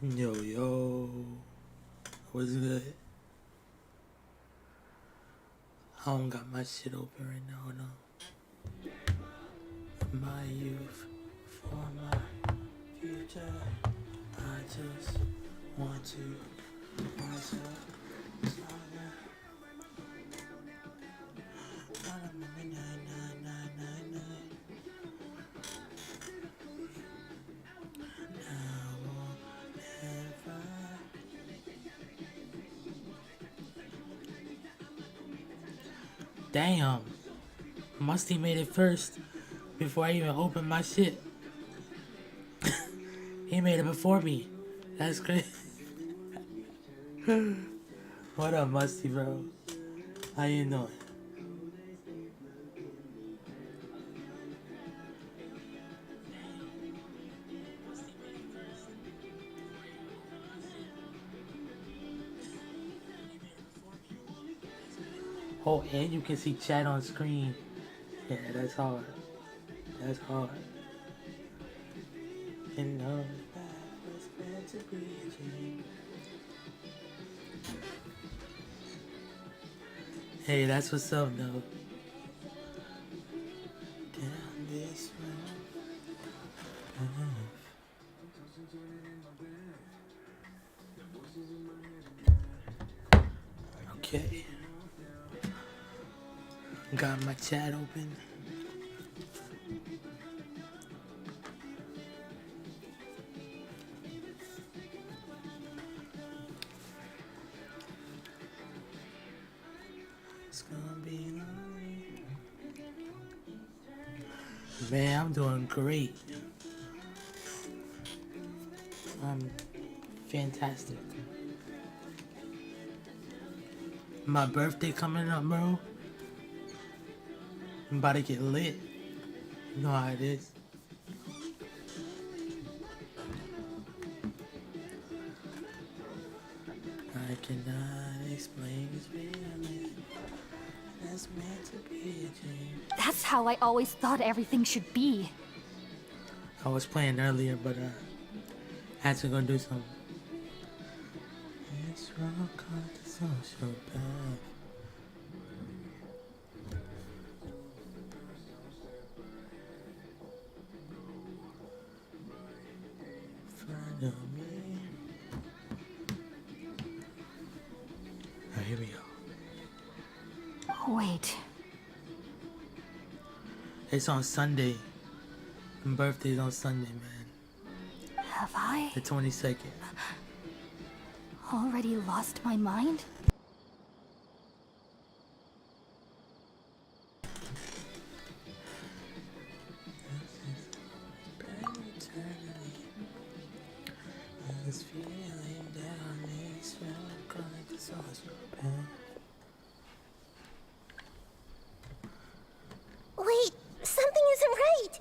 Yo, yo, what's good? I don't got my shit open right now, no. My youth, for my future, I just want to myself. Damn, Musty made it first before I even opened my shit. He made it before me. That's crazy. What up, Musty, bro? How you doing? Oh, and you can see chat on screen. Yeah, that's hard. That's hard. And know that was meant to be a dream. Hey, that's what's up, though. Down this road. Okay. Got my chat open. It's gonna be lonely. Man, I'm doing great. I'm fantastic. My birthday coming up, bro. I'm about to get lit. You know how it is. I cannot explain this feeling. That's meant to be a dream. That's how I always thought everything should be. I was playing earlier, but had to go do something. It's wrong, called the social path. Front of me. Alright, here we go. Wait. It's on Sunday. My birthday's on Sunday, man. Have I The 22nd. already lost my mind? This feeling down this road, calling the social path. Wait, something isn't right.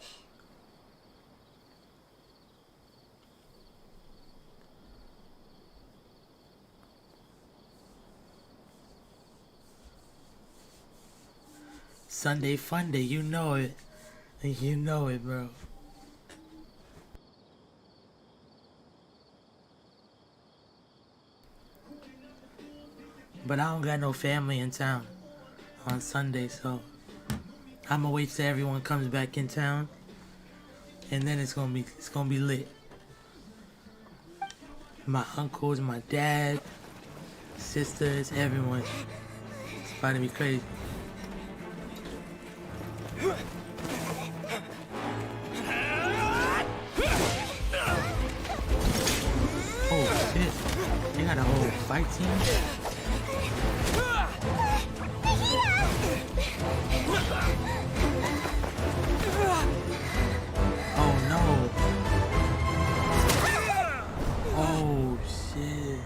Sunday fun day, you know it. You know it, bro. But I don't got no family in town on Sunday, so I'ma wait till everyone comes back in town, and then it's gonna be lit. My uncles, my dad, sisters, everyone. It's about to be crazy. Oh shit! They got a whole fight team. Oh no! Oh shit!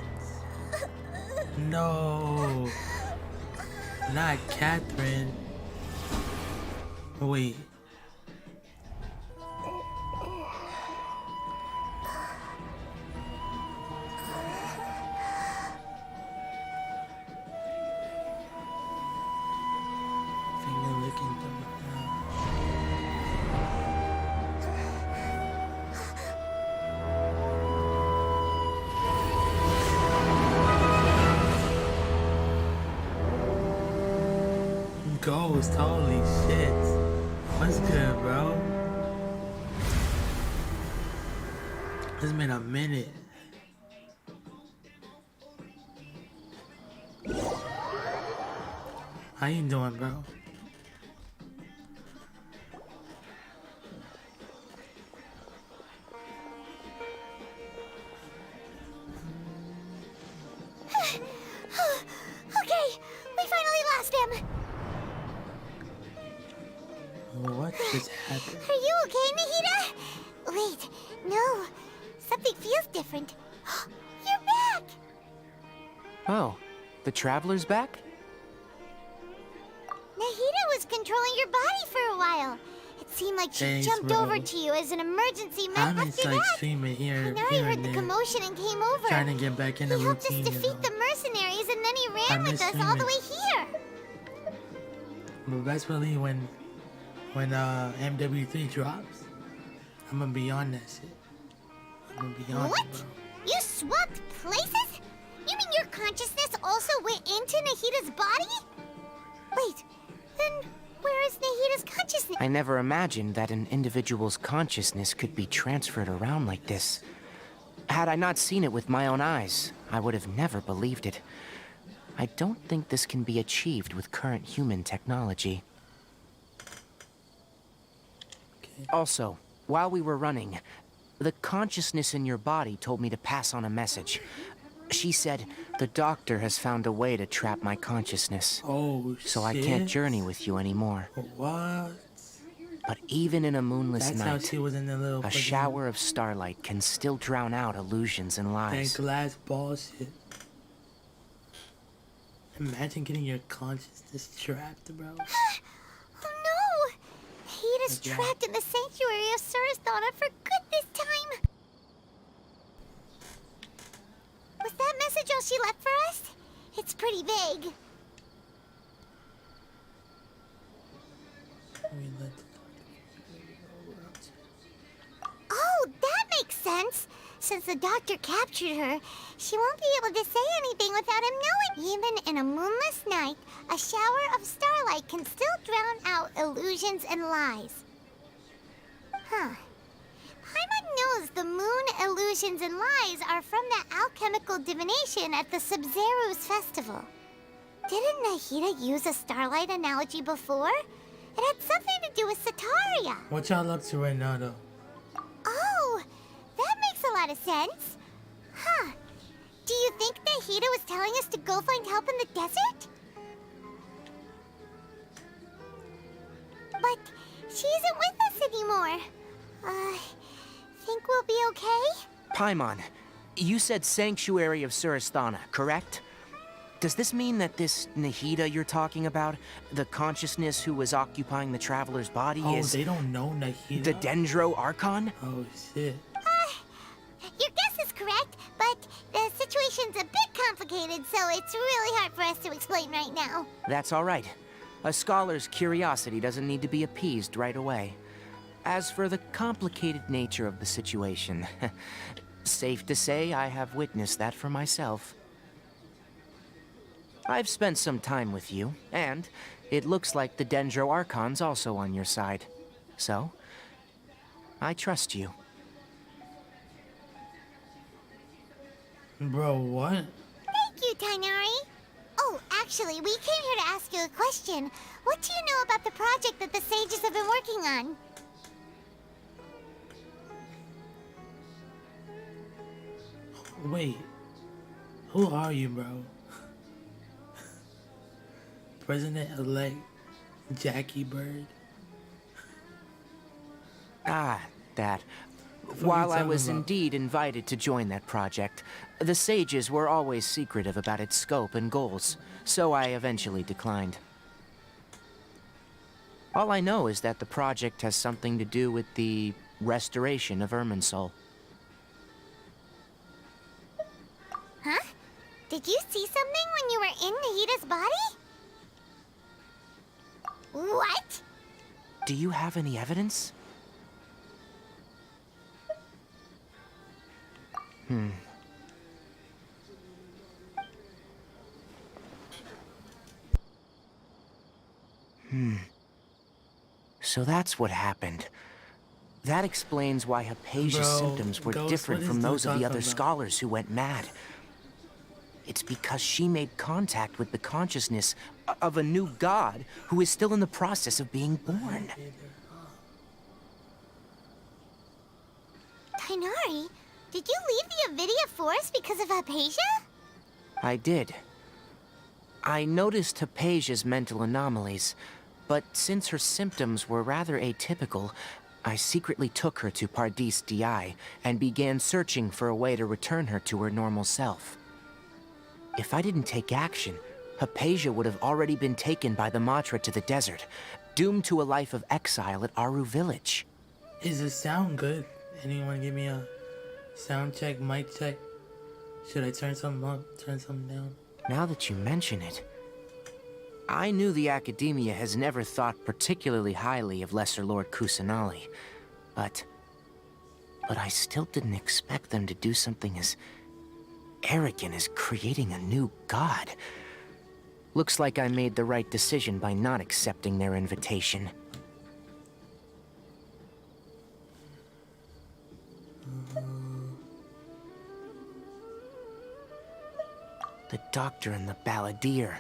No! Not Catherine. Wait. Finger licking through it now. Ghost, holy shit. What's good, bro? It's been a minute. How you doing, bro? Okay, we finally lost him. What just happened? Are you okay, Nahida? Wait, no. Something feels different. You're back! Oh, the Traveler's back? Nahida was controlling your body for a while. It seemed like she Thanks, jumped bro. over to you as an emergency I'm after just like that. streaming here, And now he here heard and the there, commotion and came over. trying to get back in the He helped us routine. defeat the mercenaries and then he I ran with miss us all the streaming. way here. But best believe when MW3 drops, I'm gonna be on that shit. I'm gonna be on What? it, bro. You swapped places? You mean your consciousness also went into Nahida's body? Wait, then where is Nahida's consciousness? I never imagined that an individual's consciousness could be transferred around like this. Had I not seen it with my own eyes, I would have never believed it. I don't think this can be achieved with current human technology. Okay. Also, while we were running, the consciousness in your body told me to pass on a message. She said, the doctor has found a way to trap my consciousness, Oh so shit. I can't journey with you anymore. What? But even in a moonless That's how night, she was in the little a fucking- shower of starlight can still drown out illusions and that lies. glass bullshit. Imagine getting your consciousness trapped, bro. Oh no! Nahida's Yeah. trapped in the sanctuary of Surasthana for good this time. Was that message all she left for us? It's pretty vague. We let the Oh, that makes sense. Since the doctor captured her, she won't be able to say anything without him knowing. Even in a moonless night, a shower of starlight can still drown out illusions and lies. Huh. Paimon knows the moon illusions and lies are from the alchemical divination at the Sub-Zero's festival. Didn't Nahida use a starlight analogy before? It had something to do with Sataria. What y'all up to right now, though? Oh, that makes a lot of sense. Huh. Do you think Nahida was telling us to go find help in the desert? But she isn't with us anymore. Think we'll be okay? Paimon, you said Sanctuary of Surasthana, correct? Does this mean that this Nahida you're talking about, the consciousness who was occupying the Traveler's body, Oh, is they don't know Nahida? the Dendro Archon? Oh, shit. Your guess is correct, but the situation's a bit complicated, so it's really hard for us to explain right now. That's all right. A scholar's curiosity doesn't need to be appeased right away. As for the complicated nature of the situation, safe to say I have witnessed that for myself. I've spent some time with you, and it looks like the Dendro Archon's also on your side. So, I trust you. Bro, what? Thank you, Tainari. Oh, actually, we came here to ask you a question. What do you know about the project that the sages have been working on? Wait. Who are you, bro? President-elect Jackie Bird? Ah, that. What are you While I talking was about? indeed invited to join that project, the sages were always secretive about its scope and goals, so I eventually declined. All I know is that the project has something to do with the restoration of Irminsul. Huh? Did you see something when you were in Nahida's body? What? Do you have any evidence? So that's what happened. That explains why Hypatia's Bro, symptoms were Ghost, different what is from this those of the talking other about? scholars who went mad. It's because she made contact with the consciousness of a new god who is still in the process of being born. Tighnari, did you leave the Avidia Forest because of Hypatia? I did. I noticed Hypatia's mental anomalies, but since her symptoms were rather atypical, I secretly took her to Pardis Di and began searching for a way to return her to her normal self. If I didn't take action, Hypatia would have already been taken by the Matra to the desert, doomed to a life of exile at Aru village. Is the sound good? Anyone give me a sound check, mic check? Should I turn something up, turn something down? Now that you mention it, I knew the Academia has never thought particularly highly of Lesser Lord Kusanali, but I still didn't expect them to do something as arrogant as creating a new god. Looks like I made the right decision by not accepting their invitation. The doctor and the balladeer.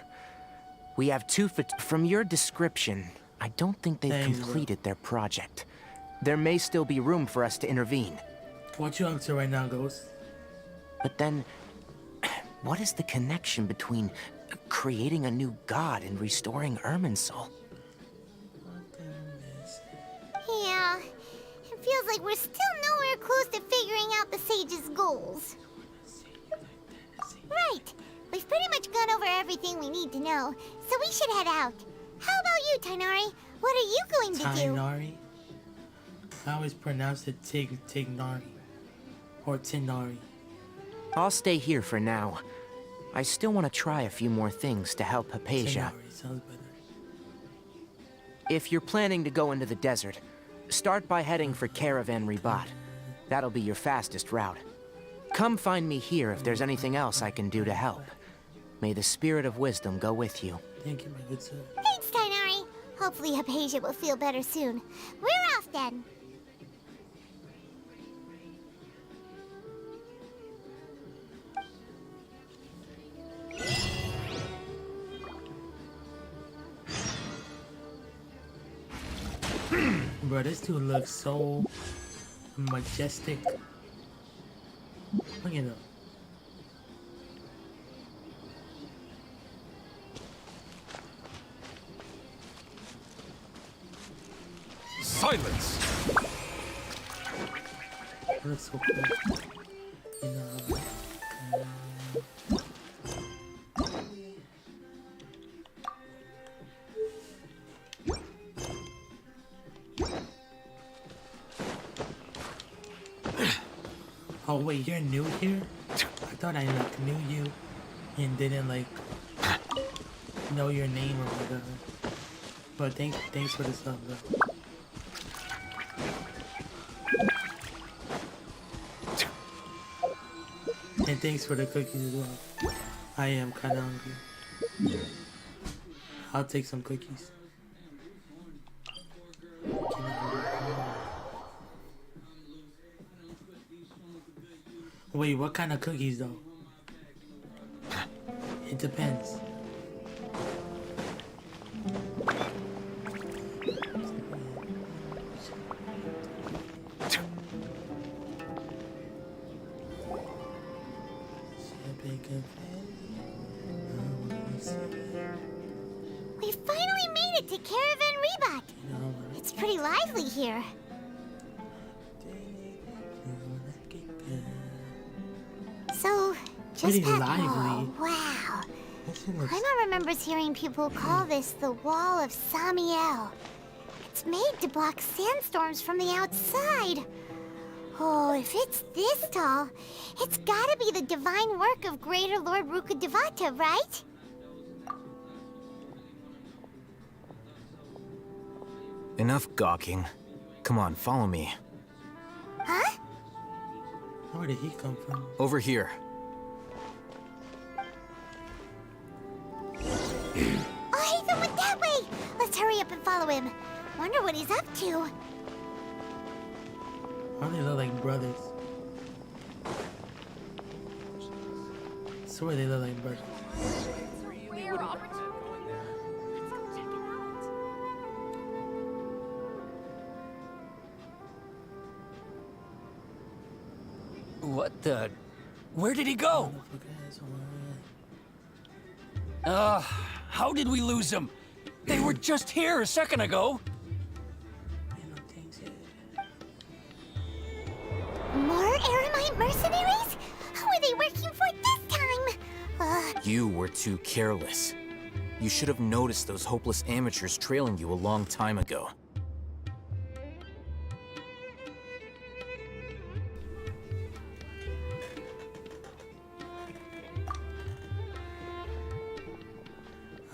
We have two from your description, I don't think they've Thanks, bro. completed their project. There may still be room for us to intervene. What you up to right now, Ghost? But then, what is the connection between creating a new god and restoring Irminsul? Yeah, it feels like we're still nowhere close to figuring out the sage's goals. Right. We've pretty much gone over everything we need to know, so we should head out. How about you, Tighnari? What are you going to do? Tighnari? I always pronounce it Tignari. Or Tinari. I'll stay here for now. I still want to try a few more things to help Hypatia. Tinari sounds better. If you're planning to go into the desert, start by heading for Caravan Ribat. That'll be your fastest route. Come find me here if there's anything else I can do to help. May the spirit of wisdom go with you. Thank you, my good sir. Thanks, Tighnari. Hopefully Hypatia will feel better soon. We're off then. Bro, this dude looks so majestic. Look at him. Silence! He looks so cool. You know, oh wait, you're new here? I thought I like knew you and didn't like know your name or whatever. But thanks for the stuff, bro. And thanks for the cookies as well. I am kinda hungry. I'll take some cookies. Wait, what kind of cookies though? It depends. We finally made it to Caravan Ribat. It's pretty lively here. So, just Pretty that lively. wall. Wow. That shit looks- Paimon remembers hearing people call this the Wall of Samiel. It's made to block sandstorms from the outside. Oh, if it's this tall, it's gotta be the divine work of Greater Lord Rukkhadevata, right? Enough gawking. Come on, follow me. Huh? Where did he come from? Over here. Oh, hey, they went that way! Let's hurry up follow him. Wonder what he's up to. Why do they look like brothers? I swear they look like brothers. What the? Where did he go? How did we lose him? They were just here a second ago. More Eremite mercenaries? Who are they working for this time? You were too careless. You should have noticed those hopeless amateurs trailing you a long time ago.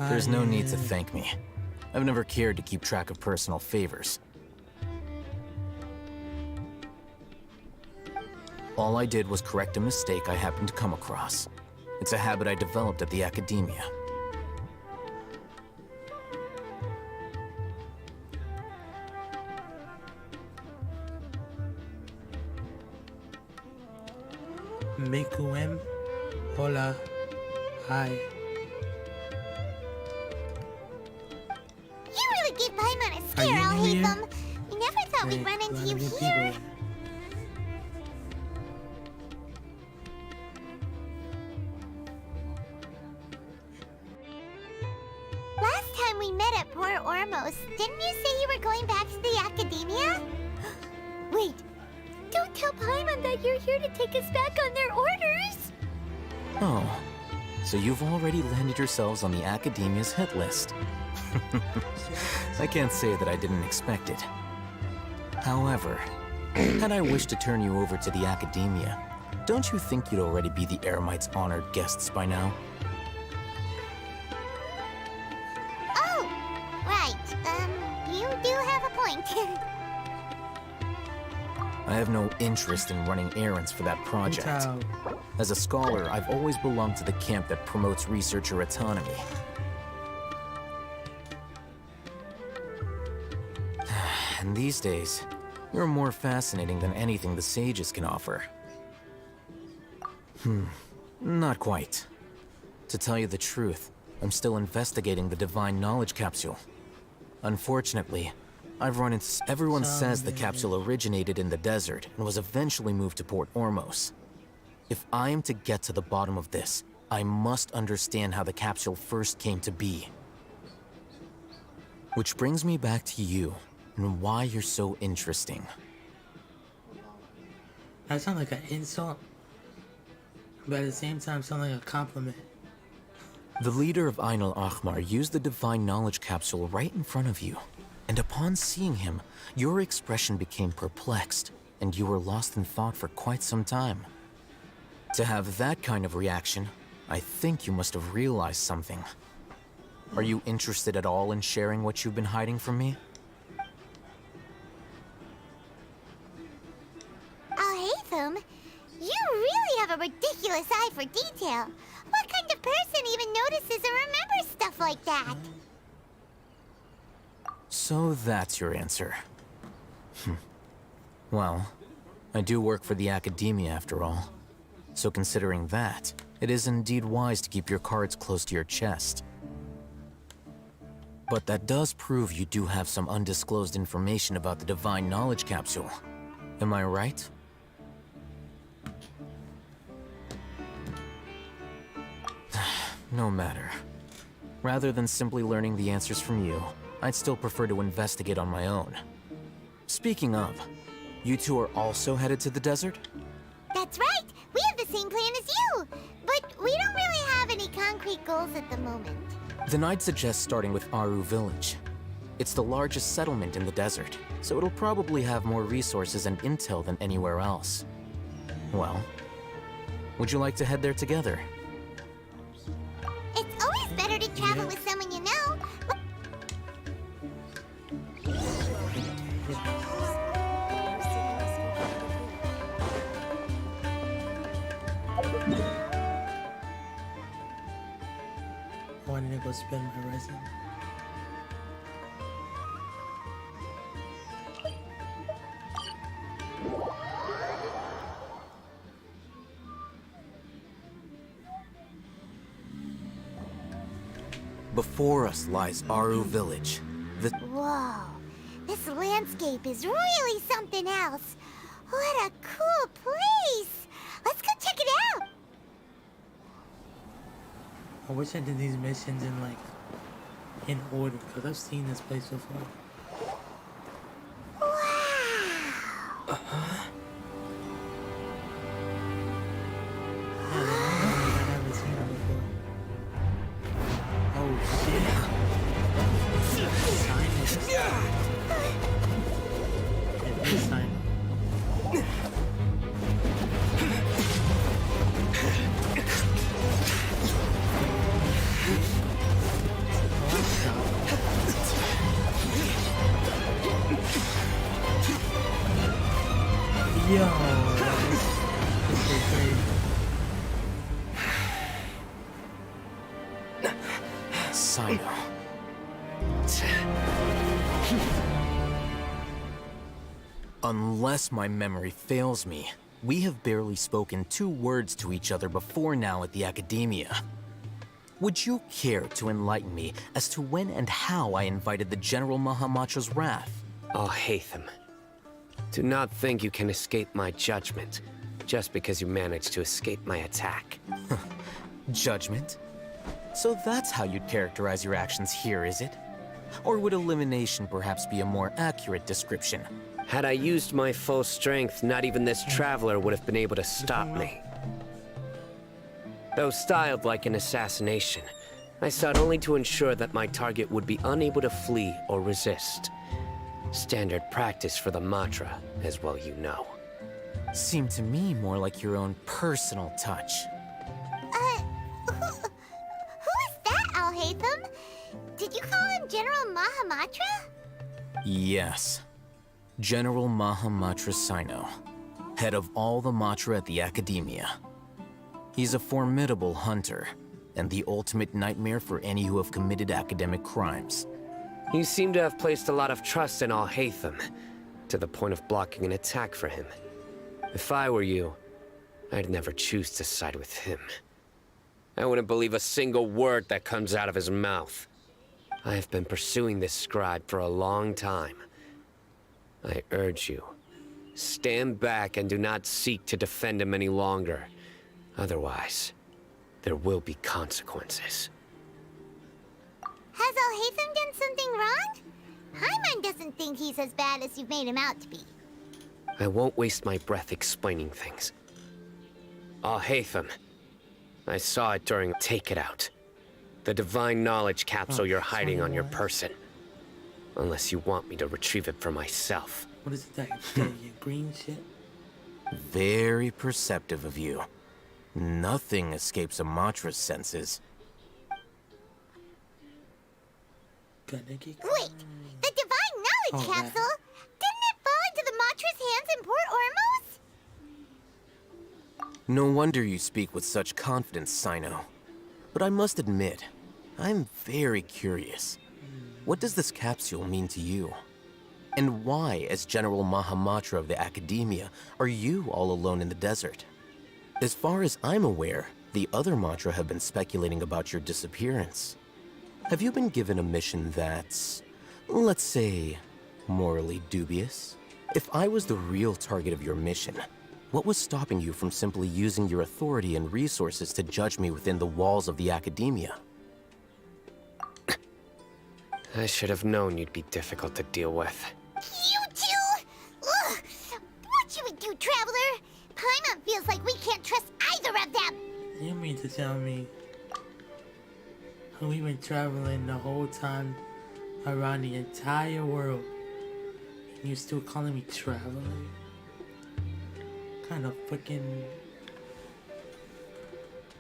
There's no need to thank me. I've never cared to keep track of personal favors. All I did was correct a mistake I happened to come across. It's a habit I developed at the Academia. Mikuem. Hola. Hi. You really gave Paimon a Are scare, you I'll new hate here? them. We never thought we'd Hey, run a into lot you of good here. people. Last time we met at Port Ormos, didn't you say you were going back to the Academia? Wait, don't tell Paimon that you're here to take us back on their orders. Oh, so you've already landed yourselves on the Academia's hit list. I can't say that I didn't expect it. However, had I wished to turn you over to the Academia, don't you think you'd already be the Eremites' honored guests by now? Oh, right. You do have a point. I have no interest in running errands for that project. Ciao. As a scholar, I've always belonged to the camp that promotes researcher autonomy. And these days, you're more fascinating than anything the sages can offer. Not quite. To tell you the truth, I'm still investigating the Divine Knowledge Capsule. Unfortunately, I've run into... Everyone says the capsule originated in the desert and was eventually moved to Port Ormos. If I am to get to the bottom of this, I must understand how the capsule first came to be. Which brings me back to you, and why you're so interesting. That sounds like an insult, but at the same time, sounds like a compliment. The leader of Ain al-Ahmar used the Divine Knowledge Capsule right in front of you, and upon seeing him, your expression became perplexed, and you were lost in thought for quite some time. To have that kind of reaction, I think you must have realized something. Are you interested at all in sharing what you've been hiding from me? Al-Haytham, you really have a ridiculous eye for detail. What kind of person even notices or remembers stuff like that? So that's your answer. Well, I do work for the Academia after all. So considering that, it is indeed wise to keep your cards close to your chest. But that does prove you do have some undisclosed information about the Divine Knowledge Capsule. Am I right? No matter. Rather than simply learning the answers from you, I'd still prefer to investigate on my own. Speaking of, you two are also headed to the desert? That's right. We have the same plan as you. But we don't really have any concrete goals at the moment. Then I'd suggest starting with Aru Village. It's the largest settlement in the desert, so it'll probably have more resources and intel than anywhere else. Well, would you like to head there together? It's always better to travel with someone you know. I wanted to go spend my resin. Before us lies Aru Village. Whoa, this landscape is really something else. What a cool place! Let's go check it out! I wish I did these missions in like in order, because I've seen this place before. Wow! Yeah, I haven't seen it before. Oh shit. It is Simon. Yo, this is crazy. Sino. Unless my memory fails me, we have barely spoken 2 words to each other before now at the Academia. Would you care to enlighten me as to when and how I invited the General Mahamatra's wrath? Alhaitham, do not think you can escape my judgment just because you managed to escape my attack. Judgment? So that's how you'd characterize your actions here, is it? Or would elimination perhaps be a more accurate description? Had I used my full strength, not even this traveler would have been able to stop me. Though styled like an assassination, I sought only to ensure that my target would be unable to flee or resist. Standard practice for the Matra, as well you know. Seemed to me more like your own personal touch. Who is that, Alhaitham? Did you call him General Mahamatra? Yes. General Mahamatra Sino, head of all the Matra at the Academia. He's a formidable hunter, and the ultimate nightmare for any who have committed academic crimes. You seem to have placed a lot of trust in Alhaitham, to the point of blocking an attack for him. If I were you, I'd never choose to side with him. I wouldn't believe a single word that comes out of his mouth. I have been pursuing this scribe for a long time. I urge you, stand back and do not seek to defend him any longer. Otherwise, there will be consequences. Has Alhaitham done something wrong? Paimon doesn't think he's as bad as you've made him out to be. I won't waste my breath explaining things. Alhaitham, I saw it during Take It Out. The divine knowledge capsule you're hiding on your person. Unless you want me to retrieve it for myself. What is it, that green shit? Very perceptive of you. Nothing escapes a Matra's senses. Gotta get Wait, the divine knowledge Oh, that. capsule? Didn't it fall into the Matra's hands in Port Ormos? No wonder you speak with such confidence, Sino. But I must admit, I'm very curious. What does this capsule mean to you? And why, as General Mahamatra of the Academia, are you all alone in the desert? As far as I'm aware, the other Matra have been speculating about your disappearance. Have you been given a mission that's, let's say, morally dubious? If I was the real target of your mission, what was stopping you from simply using your authority and resources to judge me within the walls of the Academia? I should have known you'd be difficult to deal with. You two? Ugh! What you would do, Traveler? Paimon feels like we can't trust either of them. You mean to tell me we've been traveling the whole time around the entire world and you're still calling me traveler? Kind of fucking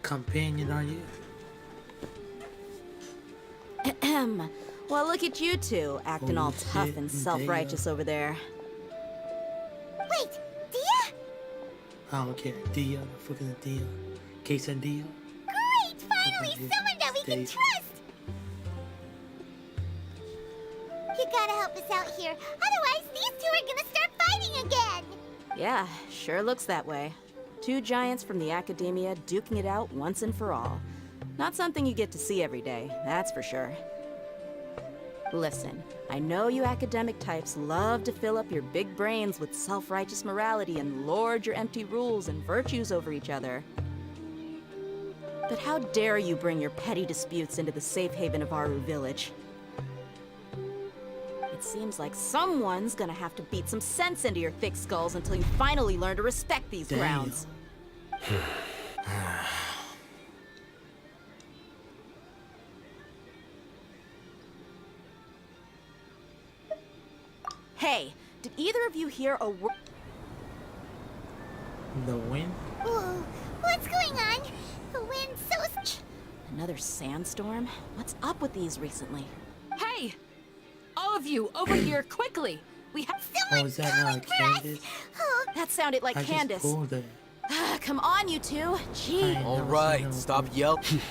companion are you? Ahem. Well, look at you two, acting all Bullshit tough and and self-righteous over there. Wait, Dia? I don't care. Dia, the fuck is a Dia? Quesadilla? Great! Finally, Okay, someone that we can stay. trust! You gotta help us out here. Otherwise, these two are gonna start fighting again! Yeah, sure looks that way. 2 giants from the Academia duking it out once and for all. Not something you get to see every day, that's for sure. Listen, I know you academic types love to fill up your big brains with self-righteous morality and lord your empty rules and virtues over each other. But how dare you bring your petty disputes into the safe haven of Aru Village? It seems like someone's gonna have to beat some sense into your thick skulls until you finally learn to respect these Damn. grounds. Hey, did either of you hear a word? The wind? Ooh, what's going on? The wind's so... Another sandstorm? What's up with these recently? Hey! All of you, over here, quickly! We have... Oh, is that not Candace? Oh, That sounded like I Candace. just pulled her. Come on, you two. Gee. I ain't never All seen her right, stop before. yelling.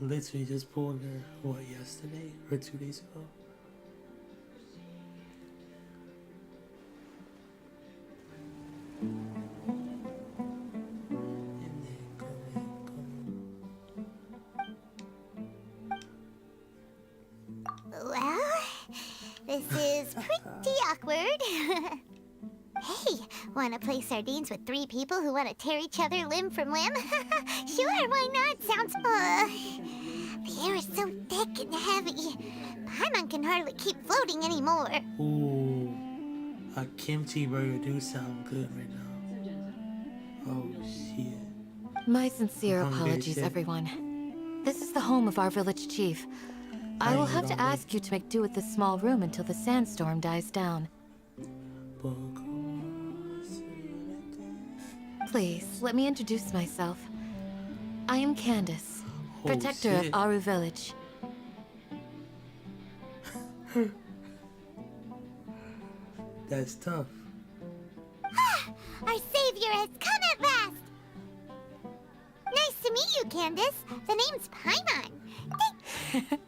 Literally just pulled her, what, yesterday or 2 days ago? well, this is pretty awkward. Hey, wanna play sardines with 3 people who wanna tear each other limb from limb? Sure, why not? Sounds... the air is so thick and heavy. Paimon can hardly keep floating anymore. Ooh, a kimchi burger do sound good right now. Oh shit. My sincere Hungry apologies, shit. everyone. This is the home of our village chief. I I will ain't have to hungry. ask you to make do with this small room until the sandstorm dies down. Please, let me introduce myself. I am Candace, Oh, protector of shit. Aru Village. That's tough. Our savior has come at last! Nice to meet you, Candace. The name's Paimon.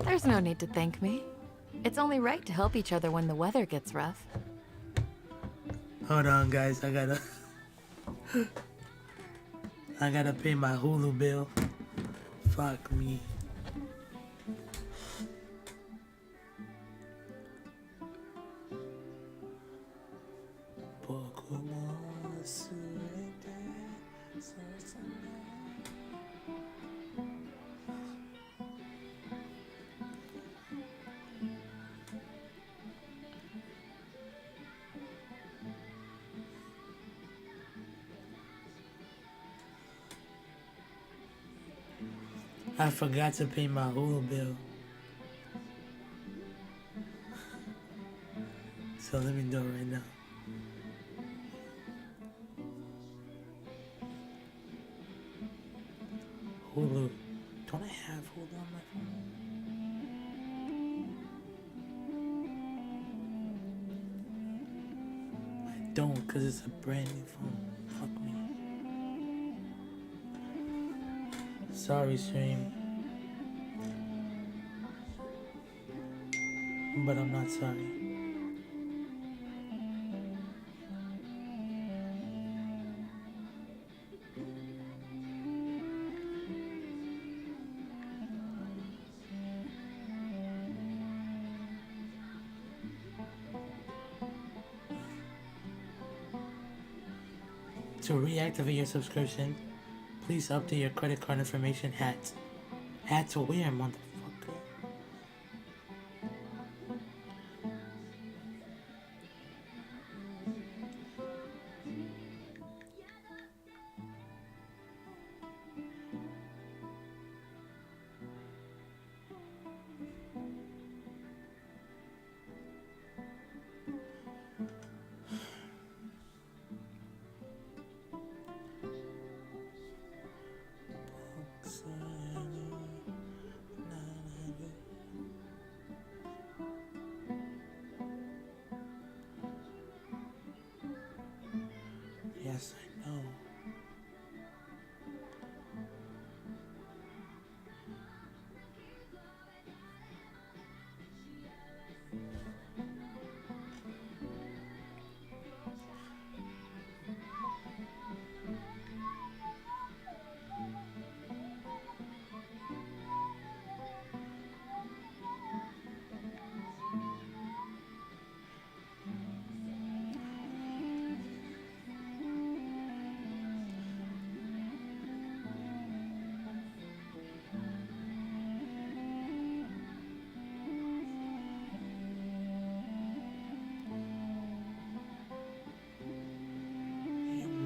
There's no need to thank me. It's only right to help each other when the weather gets rough. Hold on, guys. I gotta pay my Hulu bill. Fuck me. I forgot to pay my Hulu bill. So let me do it right now. Hulu. Don't I have Hulu on my phone? I don't, because it's a brand new phone. Fuck me. Sorry, stream. But I'm not sorry. To reactivate your subscription, please update your credit card information. Hat to wear, motherfucker.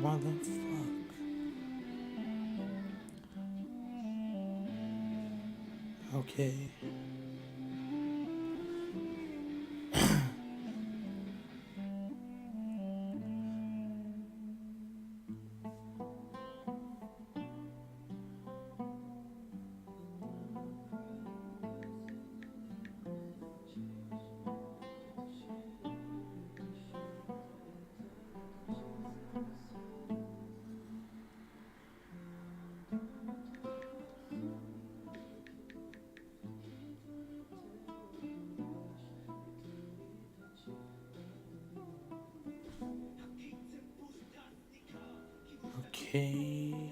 Motherfuck. Okay. Okay.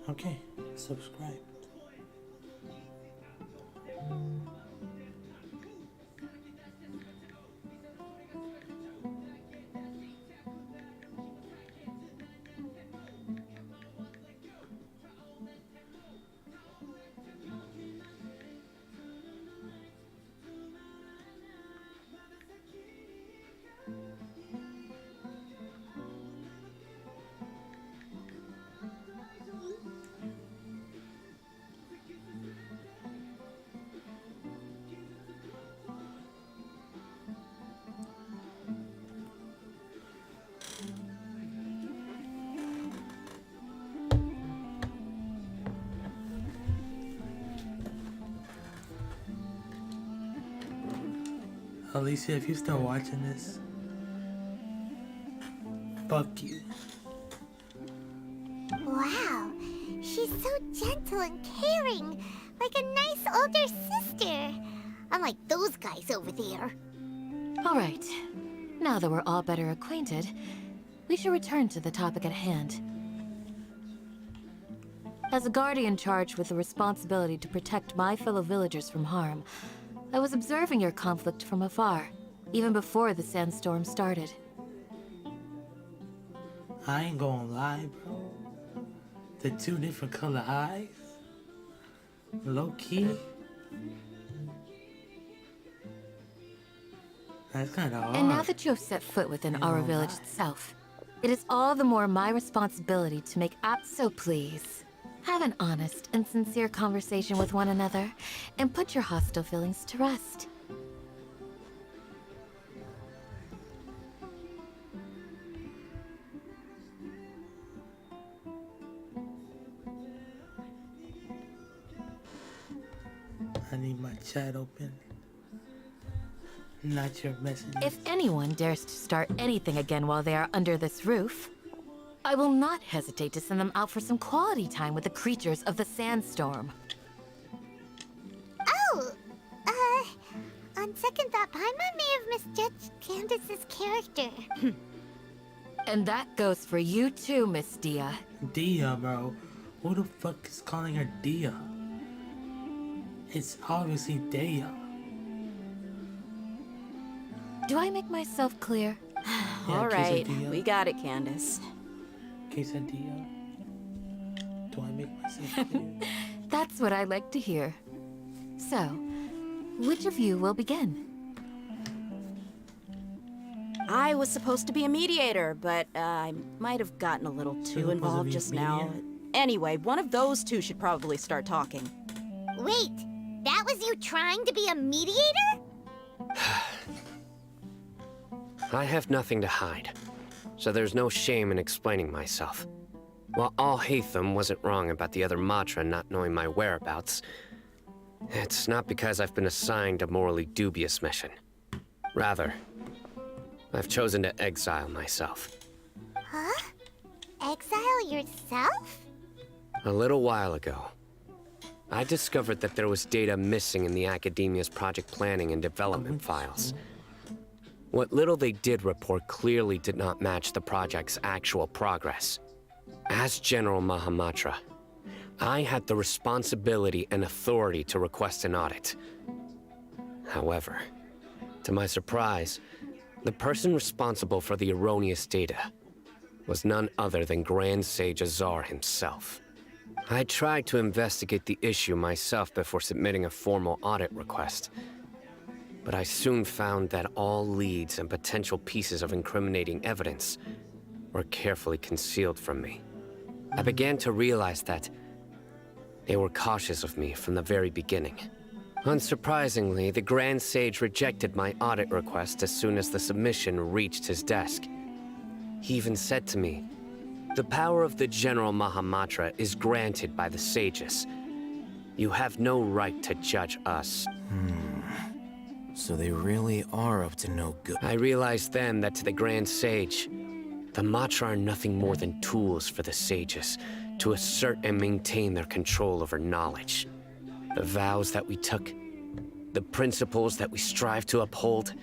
Okay, subscribe. Alicia, if you're still watching this, fuck you. Wow, she's so gentle and caring, like a nice older sister. Unlike those guys over there. All right. Now that we're all better acquainted, we should return to the topic at hand. As a guardian charged with the responsibility to protect my fellow villagers from harm, I was observing your conflict from afar, even before the sandstorm started. I ain't gonna lie, bro. The two different color eyes? Low key? That's kinda hard. And now that you have set foot within our village itself, it is all the more my responsibility to make so please. Have an honest and sincere conversation with one another, and put your hostile feelings to rest. I need my chat open. Not your messages. If anyone dares to start anything again while they are under this roof, I will not hesitate to send them out for some quality time with the creatures of the sandstorm. Oh, on second thought, Paimon may have misjudged Candace's character. And that goes for you too, Miss Dia. Dia, bro. Who the fuck is calling her Dia? It's obviously Dea. Do I make myself clear? All right, quesadilla. we got it, Candace. Quesadilla. Do I make myself clear? That's what I like to hear. So, which of you will begin? I was supposed to be a mediator, but I might have gotten a little too supposed to involved be a just now. mediator? Anyway, one of those two should probably start talking. Wait, that was you trying to be a mediator? I have nothing to hide, so there's no shame in explaining myself. While Alhaitham wasn't wrong about the other Matra not knowing my whereabouts, it's not because I've been assigned a morally dubious mission. Rather, I've chosen to exile myself. Huh? Exile yourself? A little while ago, I discovered that there was data missing in the Academia's project planning and development files. What little they did report clearly did not match the project's actual progress. As General Mahamatra, I had the responsibility and authority to request an audit. However, to my surprise, the person responsible for the erroneous data was none other than Grand Sage Azar himself. I tried to investigate the issue myself before submitting a formal audit request, But I soon found that all leads and potential pieces of incriminating evidence were carefully concealed from me. I began to realize that they were cautious of me from the very beginning. Unsurprisingly, the Grand Sage rejected my audit request as soon as the submission reached his desk. He even said to me, "The power of the General Mahamatra is granted by the sages. You have no right to judge us." So they really are up to no good. I realized then that to the Grand Sage, the Matra are nothing more than tools for the sages to assert and maintain their control over knowledge. The vows that we took, the principles that we strive to uphold,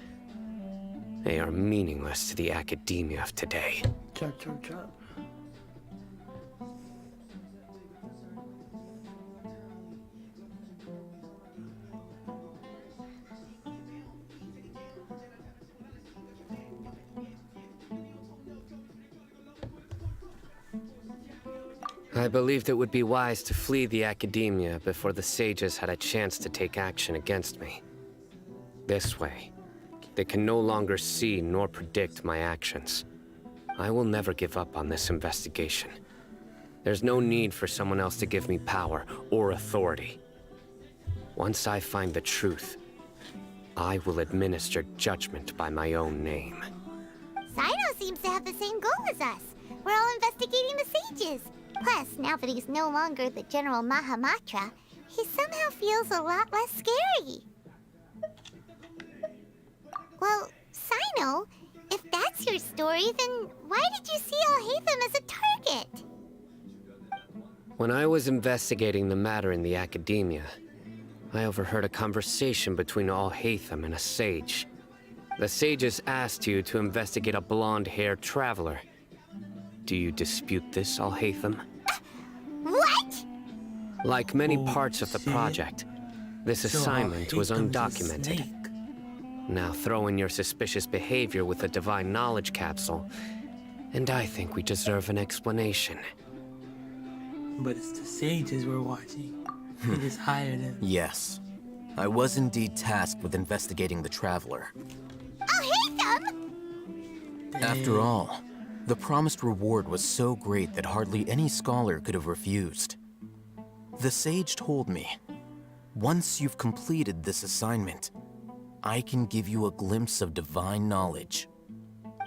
they are meaningless to the academia of today. Chop, chop, chop. I believed it would be wise to flee the academia before the sages had a chance to take action against me. This way, they can no longer see nor predict my actions. I will never give up on this investigation. There's no need for someone else to give me power or authority. Once I find the truth, I will administer judgment by my own name. Sino seems to have the same goal as us. We're all investigating the sages. Plus, now that he's no longer the General Mahamatra, he somehow feels a lot less scary. Well, Sino, if that's your story, then why did you see Alhaitham as a target? When I was investigating the matter in the academia, I overheard a conversation between Alhaitham and a sage. The sages asked you to investigate a blonde-haired traveler. Do you dispute this, Alhaitham? What? Like many Oh, parts of the shit. project, this So assignment was Alhaitham's a undocumented. snake. Now throw in your suspicious behavior with the Divine Knowledge Capsule, and I think we deserve an explanation. But it's the sages we're watching. They just hired him. Yes. I was indeed tasked with investigating the Traveler. Alhaitham? After all, the promised reward was so great that hardly any scholar could have refused. The sage told me, once you've completed this assignment, I can give you a glimpse of divine knowledge.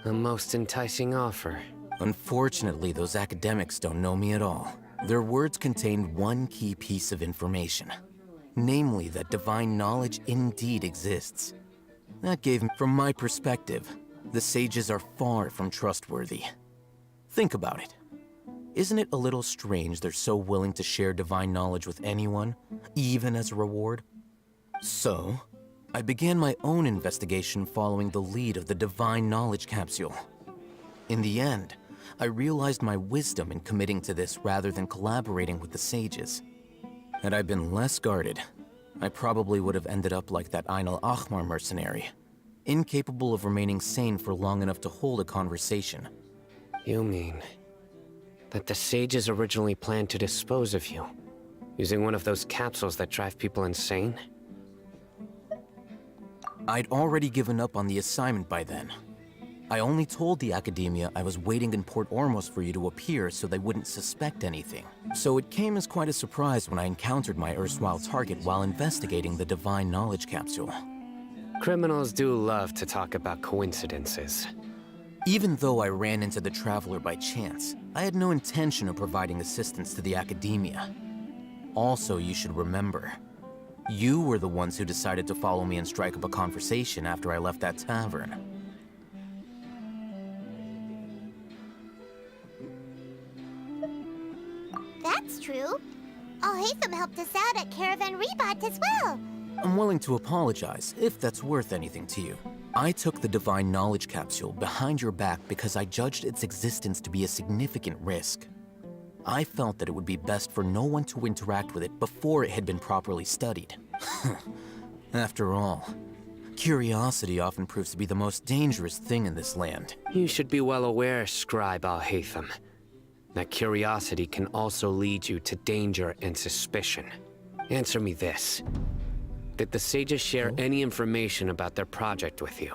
A most enticing offer. Unfortunately, those academics don't know me at all. Their words contained one key piece of information, namely that divine knowledge indeed exists. That gave me, from my perspective, the sages are far from trustworthy. Think about it. Isn't it a little strange they're so willing to share divine knowledge with anyone, even as a reward? So, I began my own investigation following the lead of the Divine Knowledge Capsule. In the end, I realized my wisdom in committing to this rather than collaborating with the sages. Had I been less guarded, I probably would have ended up like that Ainul Ahmar mercenary, incapable of remaining sane for long enough to hold a conversation. You mean that the sages originally planned to dispose of you, using one of those capsules that drive people insane? I'd already given up on the assignment by then. I only told the academia I was waiting in Port Ormos for you to appear so they wouldn't suspect anything. So it came as quite a surprise when I encountered my erstwhile target while investigating the Divine Knowledge Capsule. Criminals do love to talk about coincidences. Even though I ran into the Traveler by chance, I had no intention of providing assistance to the academia. Also, you should remember, you were the ones who decided to follow me and strike up a conversation after I left that tavern. That's true. Alhaitham helped us out at Caravan Rebat as well. I'm willing to apologize, if that's worth anything to you. I took the Divine Knowledge Capsule behind your back because I judged its existence to be a significant risk. I felt that it would be best for no one to interact with it before it had been properly studied. After all, curiosity often proves to be the most dangerous thing in this land. You should be well aware, Scribe Alhaitham, that curiosity can also lead you to danger and suspicion. Answer me this. Did the sages share any information about their project with you?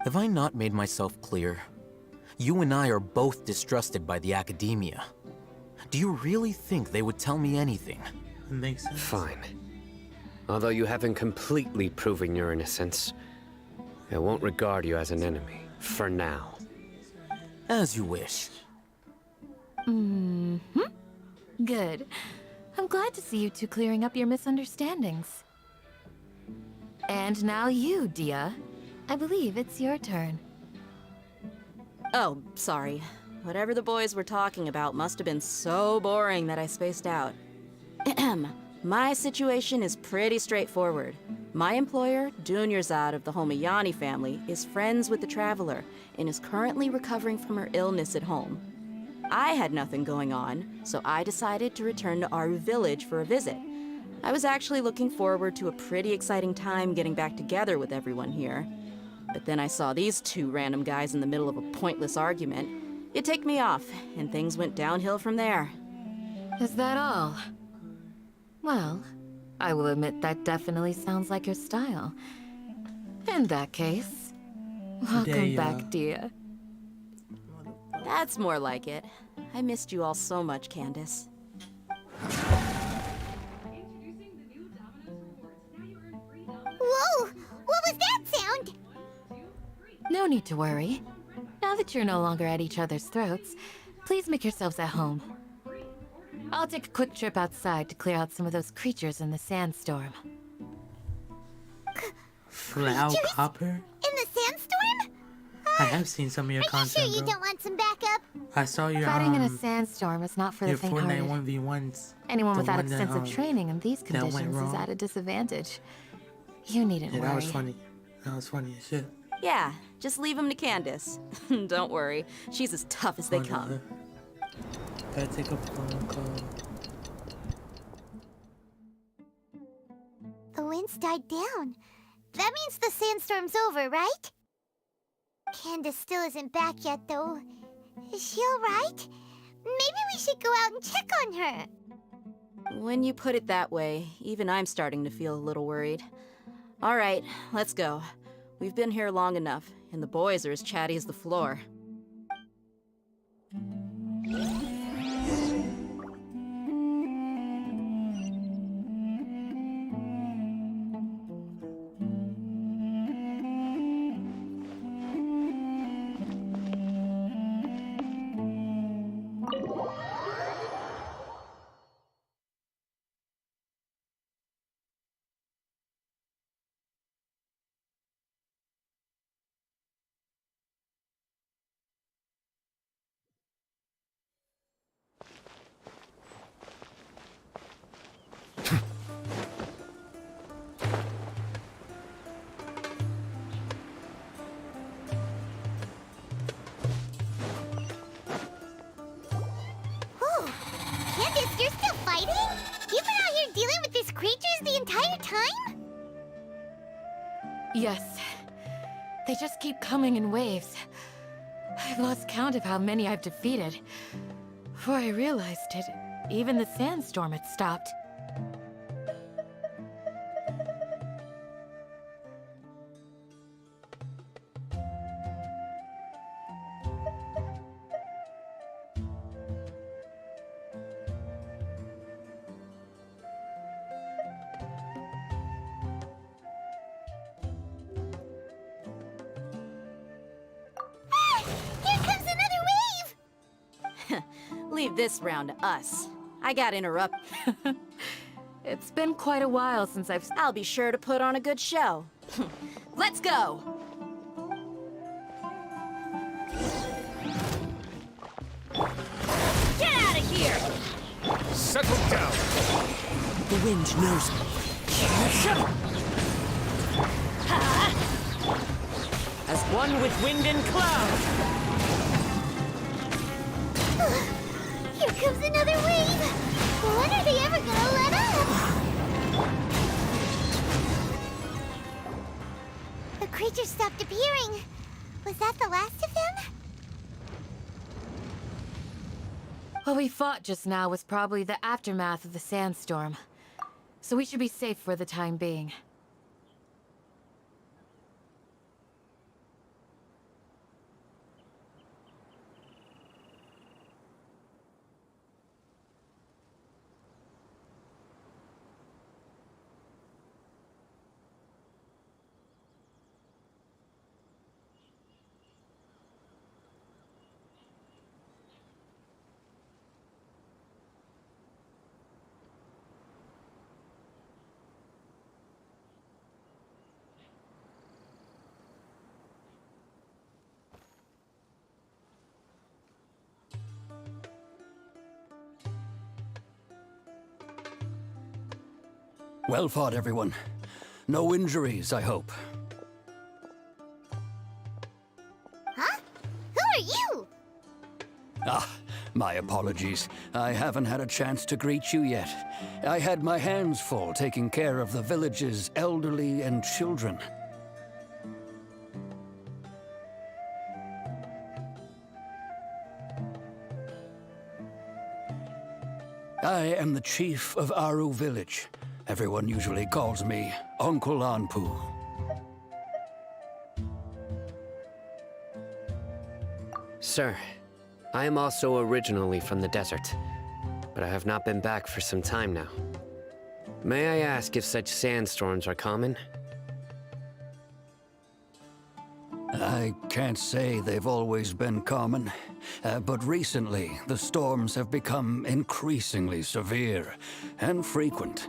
Have I not made myself clear? You and I are both distrusted by the academia. Do you really think they would tell me anything? It makes sense. Fine. Although you haven't completely proven your innocence, I won't regard you as an enemy, for now. As you wish. Good. I'm glad to see you two clearing up your misunderstandings. And now you, Dia. I believe it's your turn. Oh, sorry. Whatever the boys were talking about must have been so boring that I spaced out. My situation is pretty straightforward. My employer, Dunyarzad of the Homayani family, is friends with the Traveler and is currently recovering from her illness at home. I had nothing going on, so I decided to return to Aru Village for a visit. I was actually looking forward to a pretty exciting time getting back together with everyone here. But then I saw these two random guys in the middle of a pointless argument. It ticked me off, and things went downhill from there. Is that all? Well, I will admit that definitely sounds like your style. In that case, welcome back, Dia. That's more like it. I missed you all so much, Candace. Whoa! What was that sound? No need to worry. Now that you're no longer at each other's throats, please make yourselves at home. I'll take a quick trip outside to clear out some of those creatures in the sandstorm. Flower Copper? In the sandstorm? I have seen some of your Are you content, sure you bro. don't want some backup? I saw your Fighting in a sandstorm is not for the your Fortnite faint-hearted. 1v1s. Anyone the without one that, extensive training in these that went conditions is wrong. at a disadvantage. You needn't Yeah, worry. that was funny. That was funny as shit. Yeah, just leave them to Candace. Don't worry, she's as tough as they Hold on, come. Gotta take a phone call. The winds died down. That means the sandstorm's over, right? Candace still isn't back yet, though. Is she alright? Maybe we should go out and check on her. When you put it that way, even I'm starting to feel a little worried. All right, let's go. We've been here long enough, and the boys are as chatty as the floor. Whew. Candace, you're still fighting? You've been out here dealing with these creatures the entire time? Yes. They just keep coming in waves. I've lost count of how many I've defeated. Before I realized it, even the sandstorm had stopped. Here comes another wave! Leave this round to us. I got interrupted. It's been quite a while since I'll be sure to put on a good show. Let's go! Get out of here! Settle down. The wind knows me. As one with wind and cloud! Here comes another wave! When are they ever gonna let up? The creatures stopped appearing. Was that the last of them? What we fought just now was probably the aftermath of the sandstorm. so we should be safe for the time being. Well fought, everyone. No injuries, I hope. Huh? Who are you? Ah, my apologies. I haven't had a chance to greet you yet. I had my hands full taking care of the village's elderly and children. I am the chief of Aru village. Everyone usually calls me Uncle Anpu. Sir, I am also originally from the desert, but I have not been back for some time now. May I ask if such sandstorms are common? I can't say they've always been common, but recently the storms have become increasingly severe and frequent.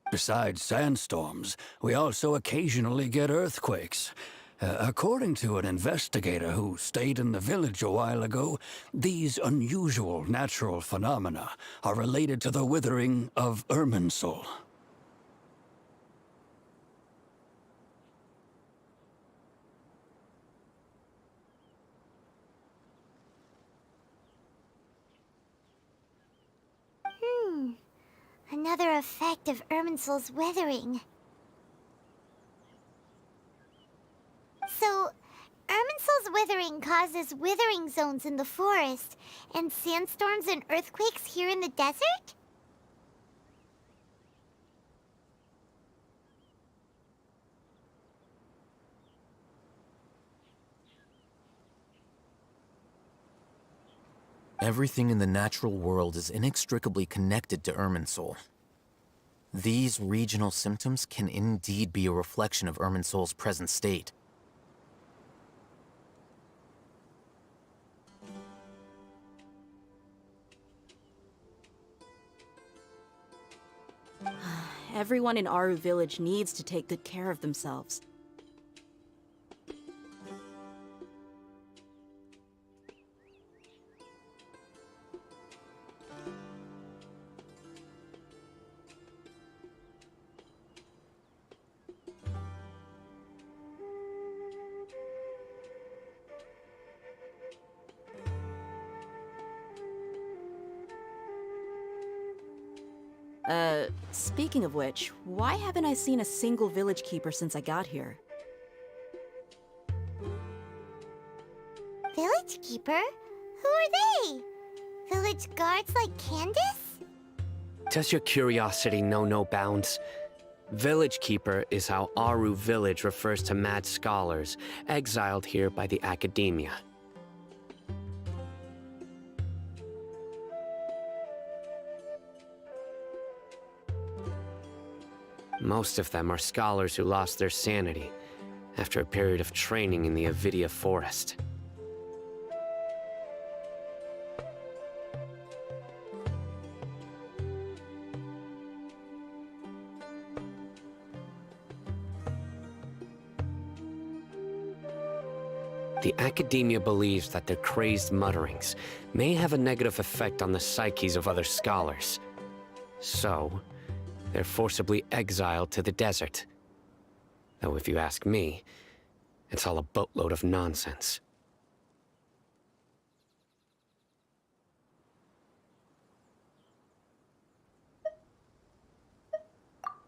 Besides sandstorms, we also occasionally get earthquakes. According to an investigator who stayed in the village a while ago, these unusual natural phenomena are related to the withering of Irminsul. Another effect of Irminsul's withering. So, Irminsul's withering causes withering zones in the forest, and sandstorms and earthquakes here in the desert? Everything in the natural world is inextricably connected to Irminsul. These regional symptoms can indeed be a reflection of Irminsul's present state. Everyone in Aru village needs to take good care of themselves. Speaking of which, why haven't I seen a single village keeper since I got here? Village keeper? Who are they? Village guards like Candace? Does your curiosity know no bounds? Village Keeper is how Aru village refers to mad scholars exiled here by the Academia. Most of them are scholars who lost their sanity after a period of training in the Avidia forest. The Academia believes that their crazed mutterings may have a negative effect on the psyches of other scholars. So, they're forcibly exiled to the desert. Though if you ask me, it's all a boatload of nonsense.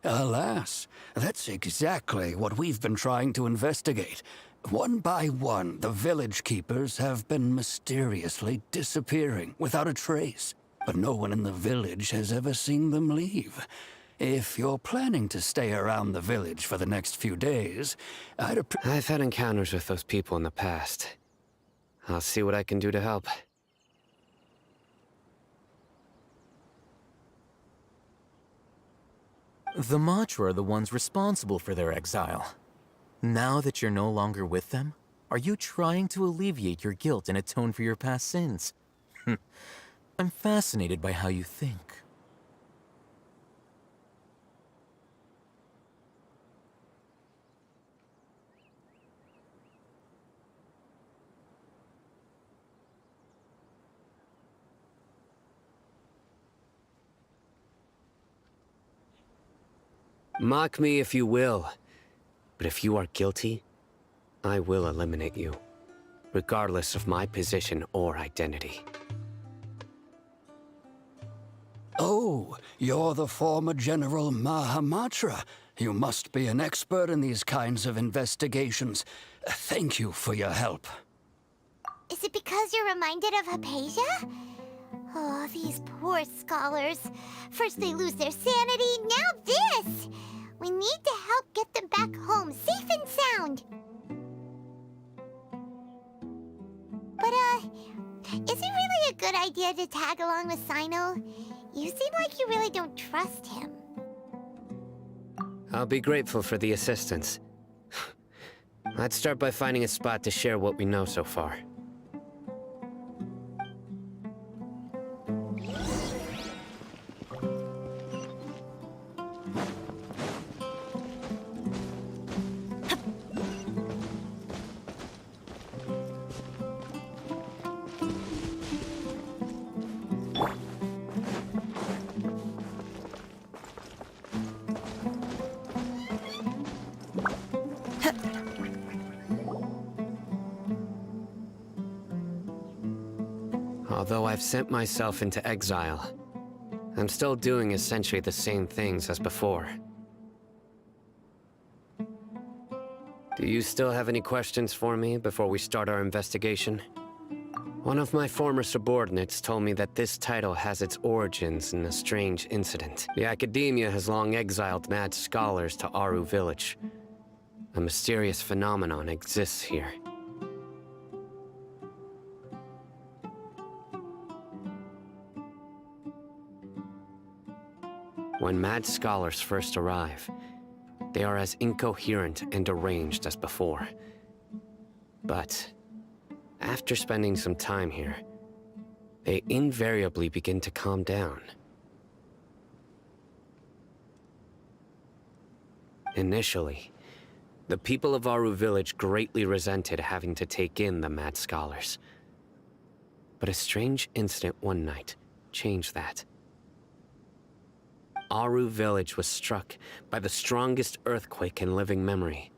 Alas, that's exactly what we've been trying to investigate. One by one, the village keepers have been mysteriously disappearing without a trace, but no one in the village has ever seen them leave. If you're planning to stay around the village for the next few days, I've had encounters with those people in the past. I'll see what I can do to help. The Matra are the ones responsible for their exile. Now that you're no longer with them, are you trying to alleviate your guilt and atone for your past sins? I'm fascinated by how you think. Mock me if you will, but if you are guilty, I will eliminate you, regardless of my position or identity. Oh, you're the former General Mahamatra. You must be an expert in these kinds of investigations. Thank you for your help. Is it because you're reminded of Hypatia? Oh, these poor scholars. First they lose their sanity, now this! We need to help get them back home, safe and sound. But, is it really a good idea to tag along with Sino? You seem like you really don't trust him. I'll be grateful for the assistance. Let's start by finding a spot to share what we know so far. Although I've sent myself into exile, I'm still doing essentially the same things as before. Do you still have any questions for me before we start our investigation? One of my former subordinates told me that this title has its origins in a strange incident. The Academia has long exiled mad scholars to Aru Village. A mysterious phenomenon exists here. When mad scholars first arrive, they are as incoherent and deranged as before. But after spending some time here, they invariably begin to calm down. Initially, the people of Aru Village greatly resented having to take in the mad scholars. But a strange incident one night changed that. Aru Village was struck by the strongest earthquake in living memory.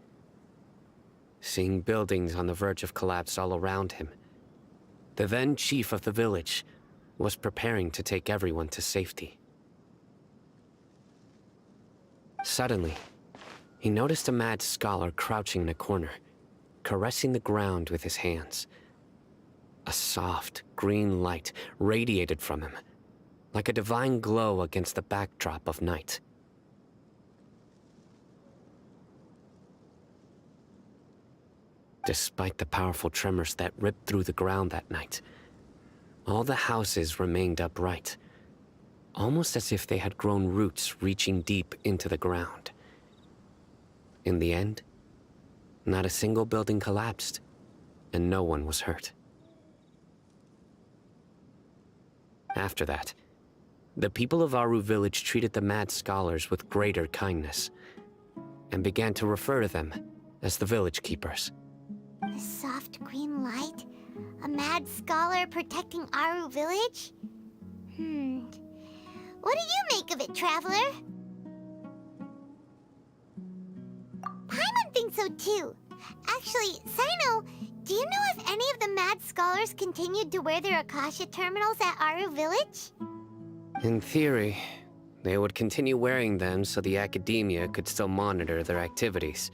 Seeing buildings on the verge of collapse all around him, the then chief of the village was preparing to take everyone to safety. Suddenly, he noticed a mad scholar crouching in a corner, caressing the ground with his hands. A soft, green light radiated from him, like a divine glow against the backdrop of night. Despite the powerful tremors that ripped through the ground that night, all the houses remained upright, almost as if they had grown roots reaching deep into the ground. In the end, not a single building collapsed, and no one was hurt. After that, the people of Aru Village treated the mad scholars with greater kindness, and began to refer to them as the Village Keepers. A soft green light? A mad scholar protecting Aru Village? What do you make of it, Traveler? Paimon thinks so too. Actually, Sino, do you know if any of the mad scholars continued to wear their Akasha terminals at Aru Village? In theory, They would continue wearing them so the Academia could still monitor their activities.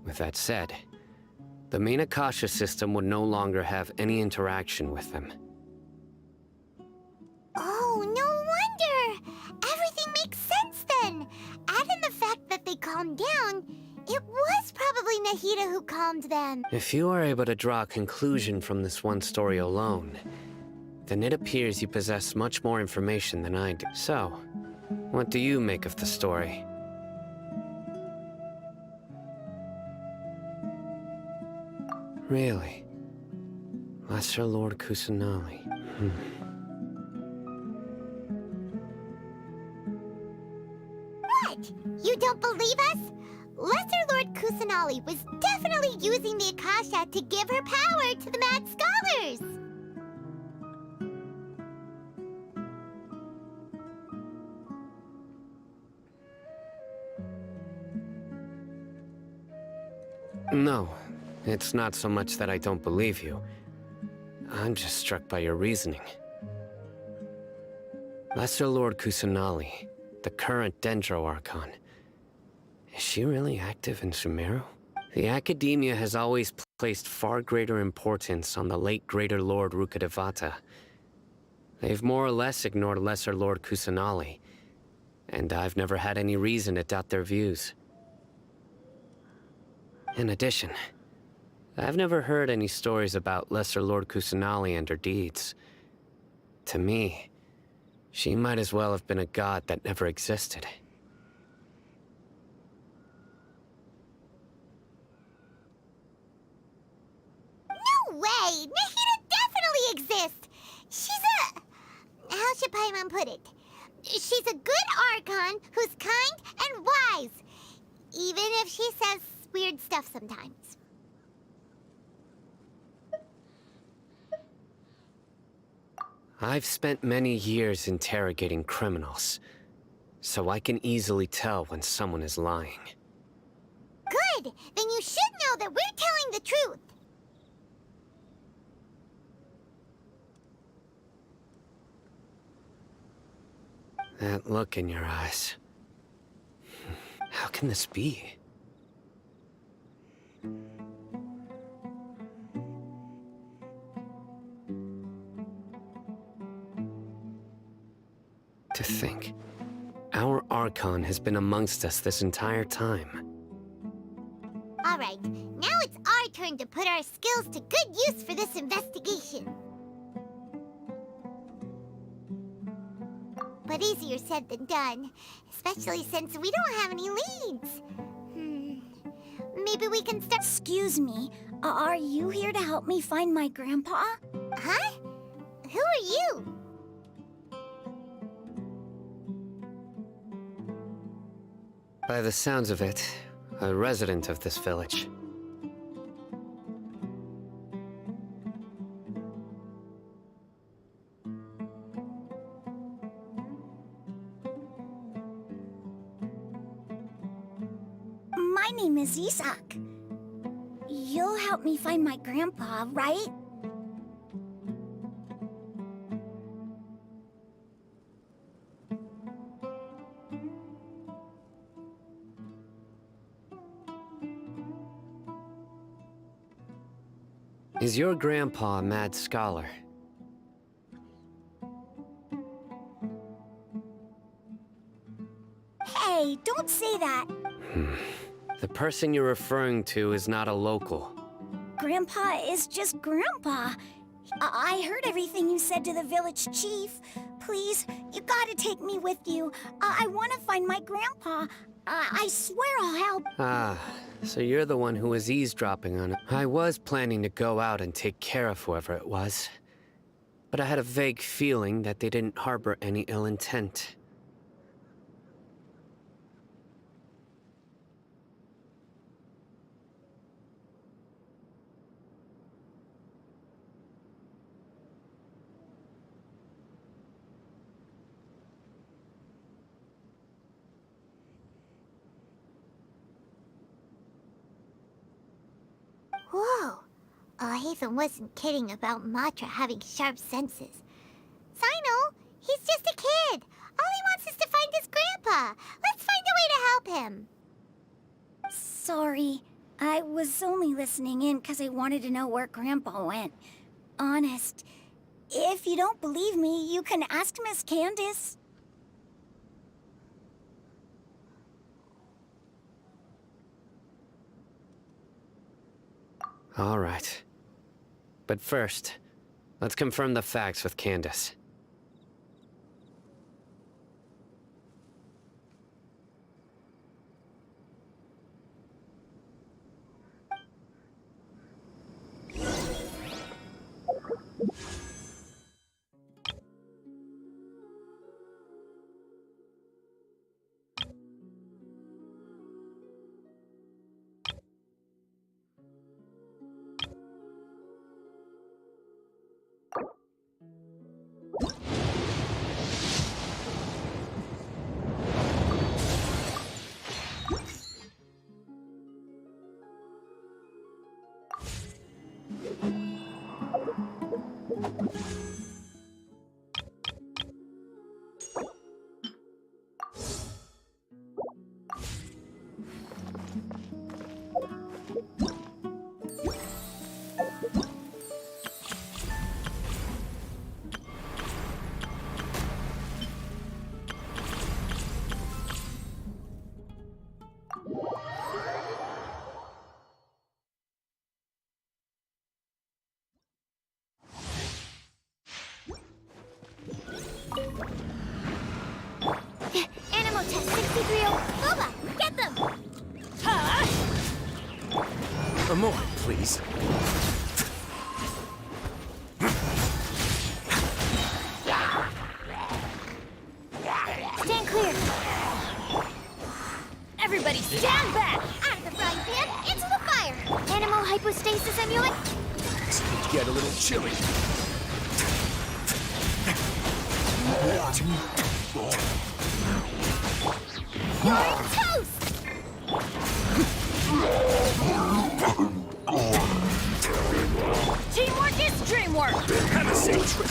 With that said, the main Akasha system would no longer have any interaction with them. Oh, no wonder! Everything makes sense then! Add in the fact that they calmed down, it was probably Nahida who calmed them. If you are able to draw a conclusion from this one story alone, then it appears you possess much more information than I do. So, what do you make of the story? Really? Lesser Lord Kusanali. What? You don't believe us? Lesser Lord Kusanali was definitely using the Akasha to give her power to the Mad Scholars! No, it's not so much that I don't believe you. I'm just struck by your reasoning. Lesser Lord Kusanali, the current Dendro Archon. Is she really active in Sumeru? The Academia has always placed far greater importance on the late Greater Lord Rukkhadevata. They've more or less ignored Lesser Lord Kusanali, and I've never had any reason to doubt their views. In addition, I've never heard any stories about Lesser Lord Kusanali and her deeds. To me, she might as well have been a god that never existed. No way! Nahida definitely exists! She's a... how should Paimon put it? She's a good Archon who's kind and wise. Even if she says weird stuff sometimes. I've spent many years interrogating criminals, so I can easily tell when someone is lying. Good! Then you should know that we're telling the truth. That look in your eyes. How can this be? To think, our Archon has been amongst us this entire time. Alright, now it's our turn to put our skills to good use for this investigation. But easier said than done, especially since we don't have any leads. Maybe we can start— Excuse me, are you here to help me find my grandpa? Huh? Who are you? By the sounds of it, a resident of this village. My name is Isak. You'll help me find my grandpa, right? Is your grandpa a mad scholar? Hey, don't say that. The person you're referring to is not a local. Grandpa is just Grandpa. I heard everything you said to the village chief. Please, you gotta take me with you. I want to find my grandpa. I swear I'll help. Ah, so you're the one who was eavesdropping on it. I was planning to go out and take care of whoever it was, but I had a vague feeling that they didn't harbor any ill intent. Whoa! Haytham wasn't kidding about Matra having sharp senses. Sino, he's just a kid. All he wants is to find Grandpa. Let's find a way to help him. Sorry. I was only listening in because I wanted to know where Grandpa went. Honest. If you don't believe me, you can ask Miss Candace. All right. But first, let's confirm the facts with Candace. Animal Test 63. Boba, get them! More, please. Stand clear. Everybody stand back! Out of the frying pan, into the fire. Animal hypostasis amulet. Get a little chilly. You're toast! Teamwork is dreamwork! Have a safe trip.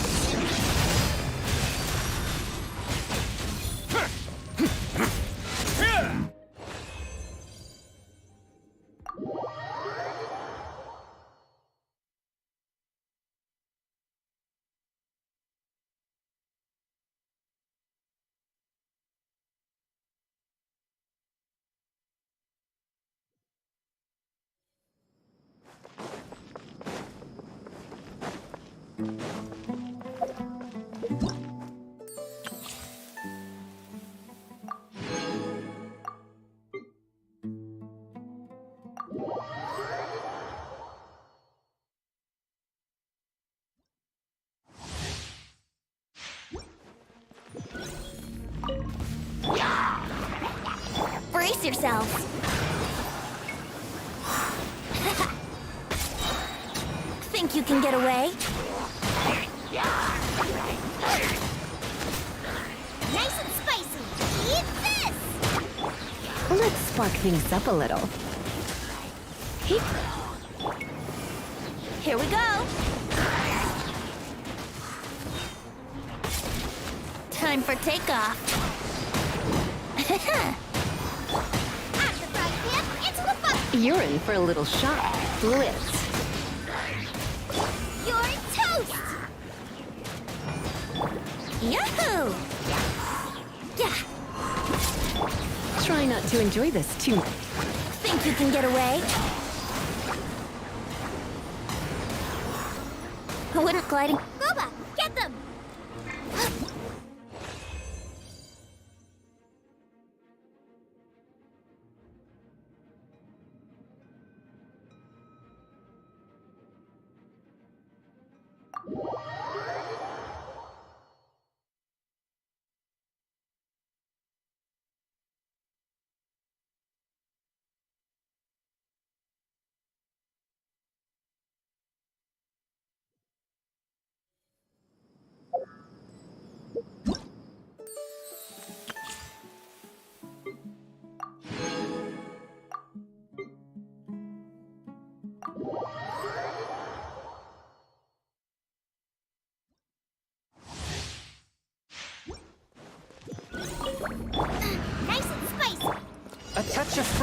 Brace yourselves. Think you can get away? Nice and spicy. Eat this! Let's spark things up a little. Here we go. Time for takeoff. Out of the frying pan, into the fire. You're in for a little shock. Blitz. You're toast! Yahoo! Yeah, Try not to enjoy this too much. think you can get away? I wouldn't gliding. Boba, get them!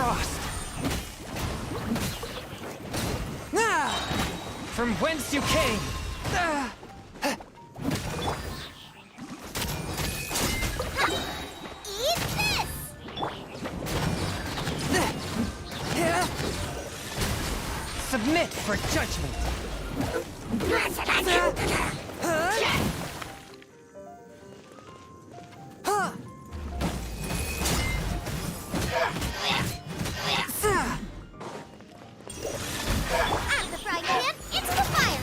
frost! Ah! From whence you came! Ah! Eat this! Submit for judgment! Out of the frying pan, into the fire!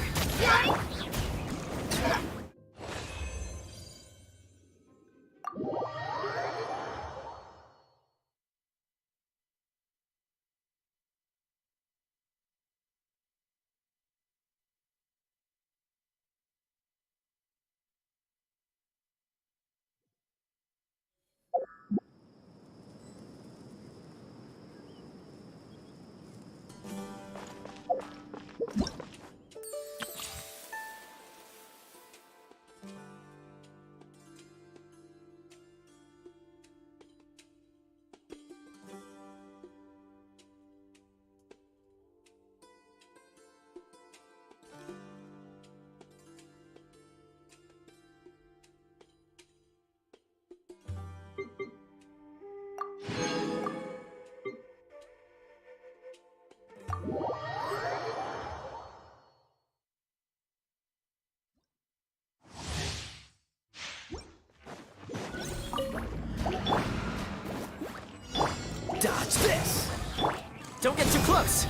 Dodge this! Don't get too close!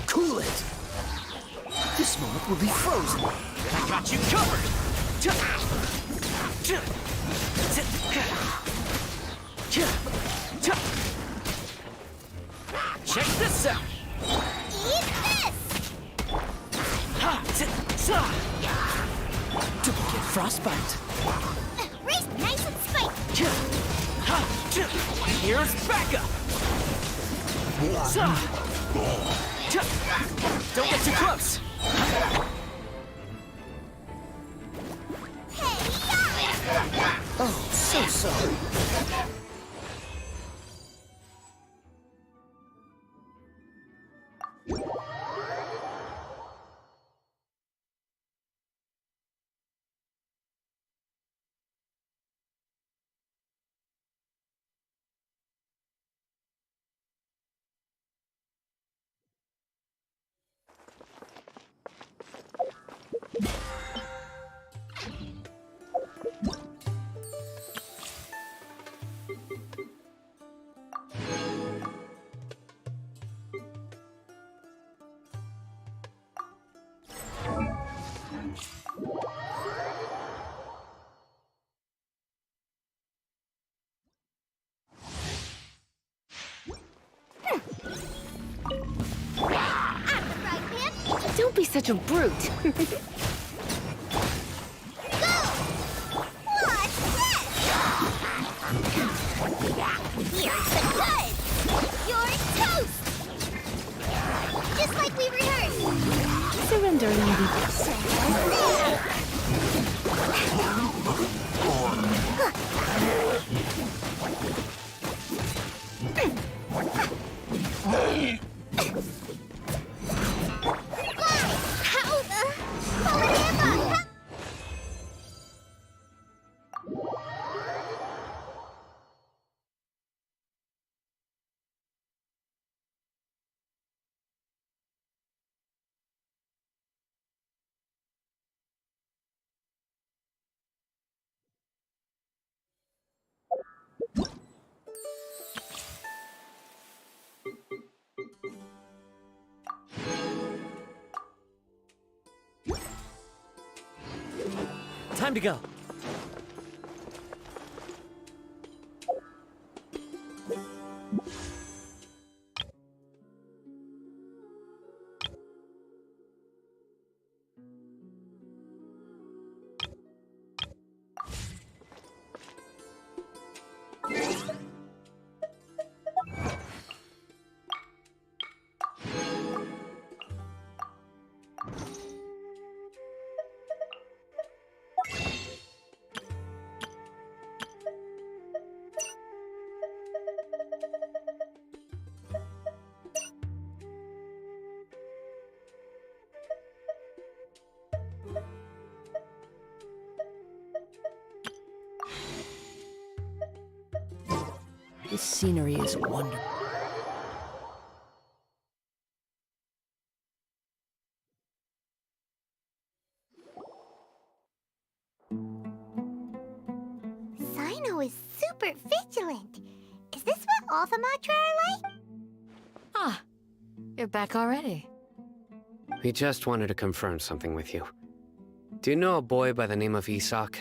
Cool it! This moment will be frozen! I got you covered! Check this out! Eat this! Don't get frostbite! Race nice and spiky! Here's Becca! Don't get too close! Oh, so sorry. Don't be such a brute. Here's the goods! You're toast! Just like we rehearsed! Surrender, lady. How the... Polyamma! Time to go. This scenery is wonderful. Cyno is super vigilant. Is this what all the Matra are like? Ah, you're back already. We just wanted to confirm something with you. Do you know a boy by the name of Isak?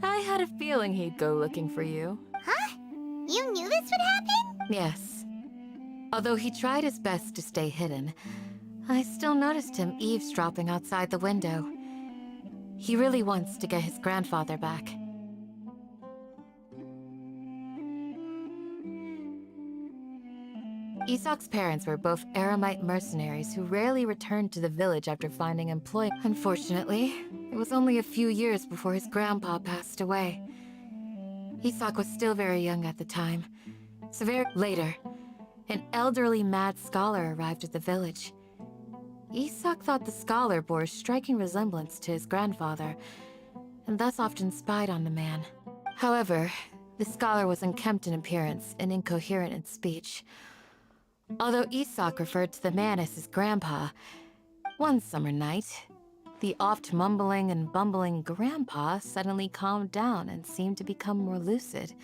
I had a feeling he'd go looking for you. Huh? You knew this would happen? Yes. Although he tried his best to stay hidden, I still noticed him eavesdropping outside the window. He really wants to get his grandfather back. Isak's parents were both Aramite mercenaries who rarely returned to the village after finding employment. Unfortunately, it was only a few years before his grandpa passed away. Isak was still very young at the time. So very later, an elderly mad scholar arrived at the village. Isak thought the scholar bore a striking resemblance to his grandfather, and thus often spied on the man. However, the scholar was unkempt in appearance and incoherent in speech. Although Isak referred to the man as his grandpa, one summer night, the oft mumbling and bumbling grandpa suddenly calmed down and seemed to become more lucid.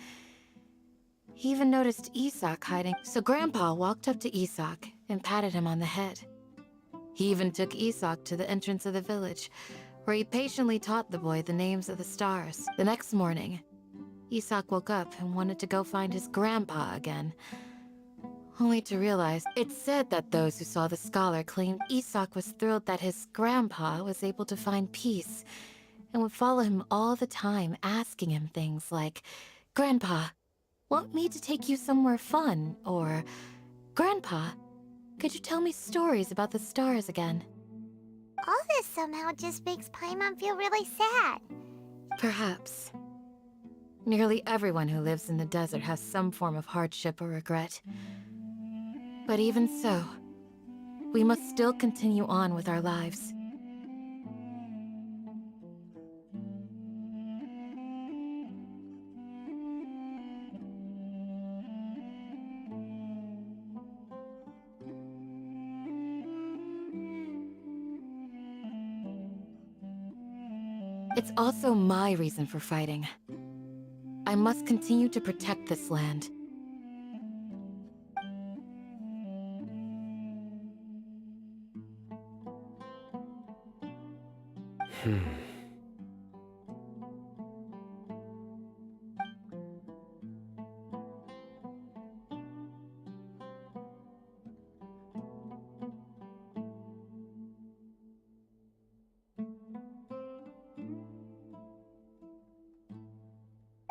He even noticed Isak hiding, so Grandpa walked up to Isak and patted him on the head. He even took Isak to the entrance of the village, where he patiently taught the boy the names of the stars. The next morning, Isak woke up and wanted to go find his grandpa again, only to realize it's said that those who saw the scholar claimed Isak was thrilled that his grandpa was able to find peace and would follow him all the time, asking him things like, "Grandpa, want me to take you somewhere fun?" Or, "Grandpa, could you tell me stories about the stars again?" All this somehow just makes Paimon feel really sad. Perhaps. Nearly everyone who lives in the desert has some form of hardship or regret. But even so, we must still continue on with our lives. It's also my reason for fighting. I must continue to protect this land.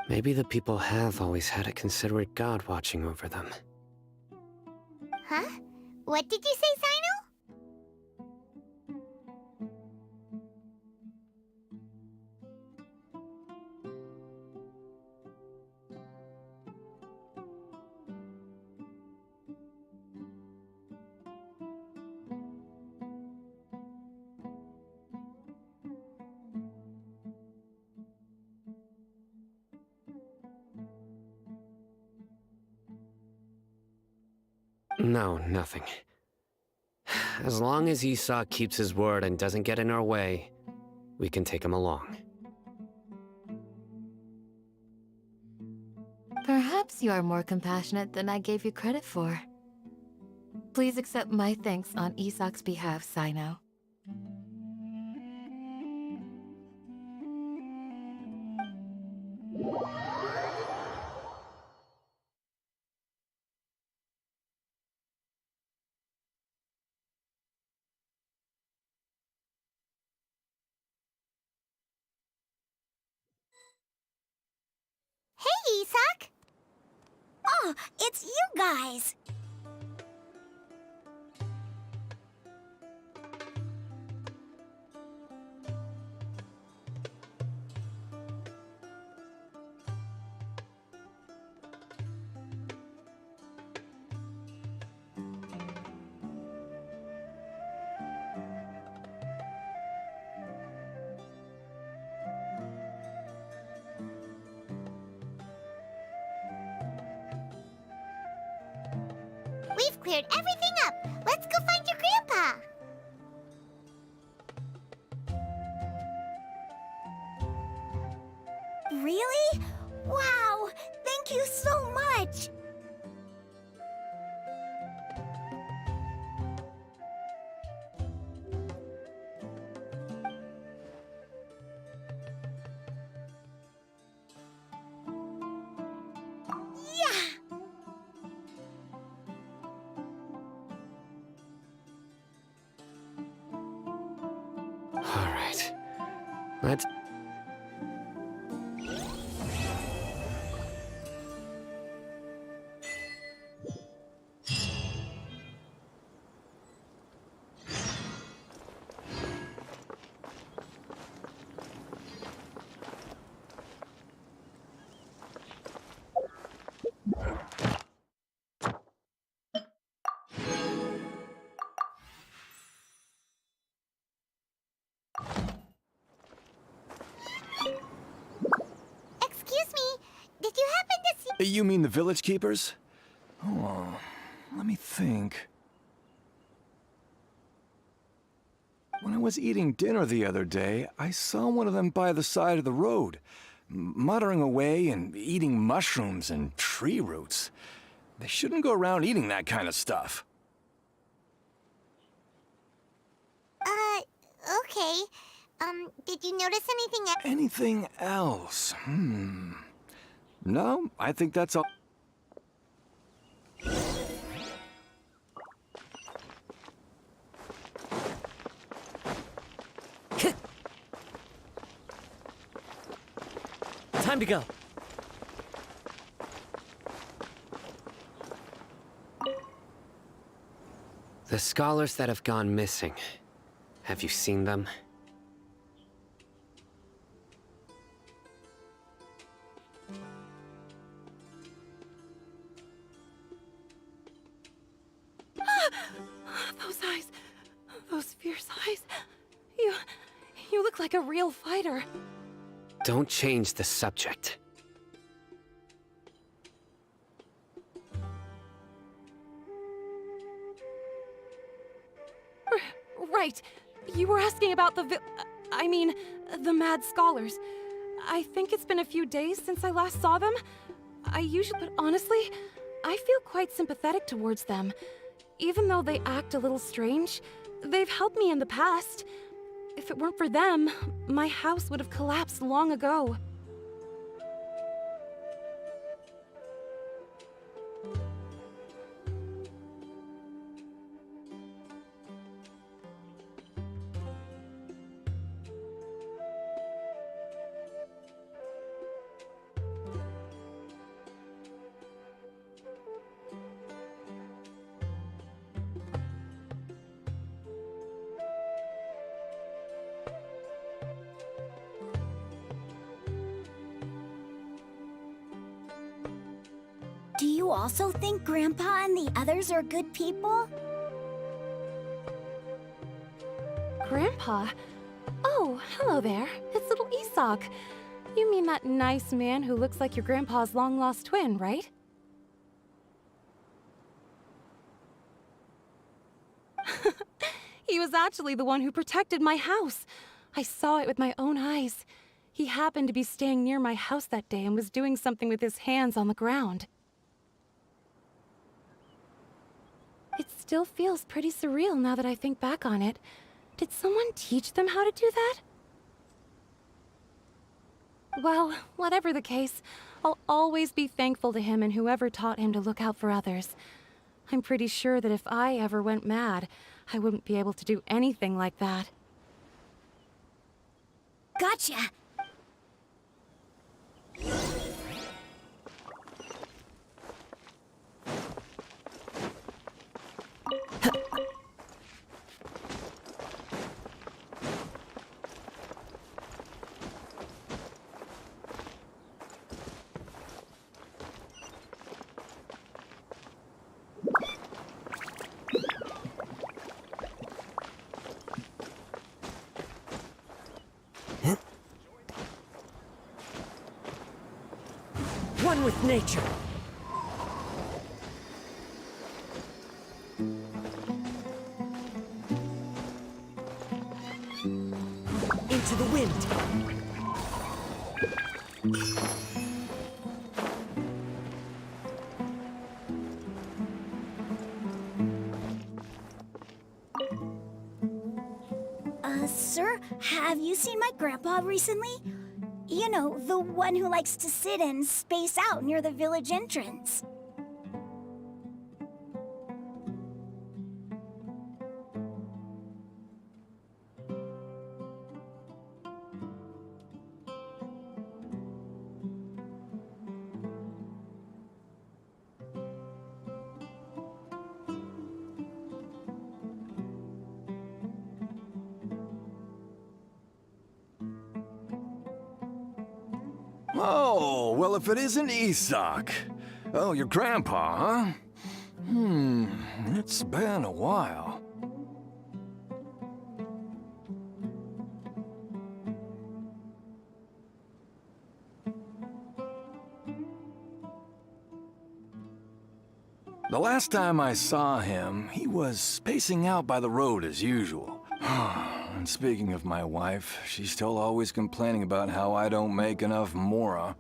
Maybe the people have always had a considerate god watching over them. Huh? What did you say, Cyno? No, nothing. As long as Isak keeps his word and doesn't get in our way, we can take him along. Perhaps you are more compassionate than I gave you credit for. Please accept my thanks on Isak's behalf, Cyno. Hey, Isak! Oh, it's you guys! We've cleared everything up. Let's go find your grandpa. Really? Wow! Thank you so much! Yeah! All right. Let's... Excuse me, did you happen to see... You mean the village keepers? Oh, let me think. When I was eating dinner the other day, I saw one of them by the side of the road, muttering away and eating mushrooms and tree roots. They shouldn't go around eating that kind of stuff. Okay. Did you notice anything else? Anything else? No, I think that's all. Time to go. The scholars that have gone missing. Have you seen them? Those eyes. Those fierce eyes. You look like a real fighter. Don't change the subject. Right. You were asking about the the mad scholars. I think it's been a few days since I last saw them. But honestly, I feel quite sympathetic towards them. Even though they act a little strange, they've helped me in the past. If it weren't for them, my house would have collapsed long ago. Do you also think Grandpa and the others are good people? Grandpa? Oh, hello there. It's little Isak. You mean that nice man who looks like your grandpa's long-lost twin, right? He was actually the one who protected my house. I saw it with my own eyes. He happened to be staying near my house that day and was doing something with his hands on the ground. It still feels pretty surreal now that I think back on it. Did someone teach them how to do that? Well, whatever the case, I'll always be thankful to him and whoever taught him to look out for others. I'm pretty sure that if I ever went mad, I wouldn't be able to do anything like that. Gotcha! One with nature. to the wind. Sir, have you seen my grandpa recently? You know, the one who likes to sit and space out near the village entrance. Oh, well, if it isn't Isak. Oh, your grandpa, huh? It's been a while. The last time I saw him, he was spacing out by the road as usual. And speaking of my wife, she's still always complaining about how I don't make enough Mora.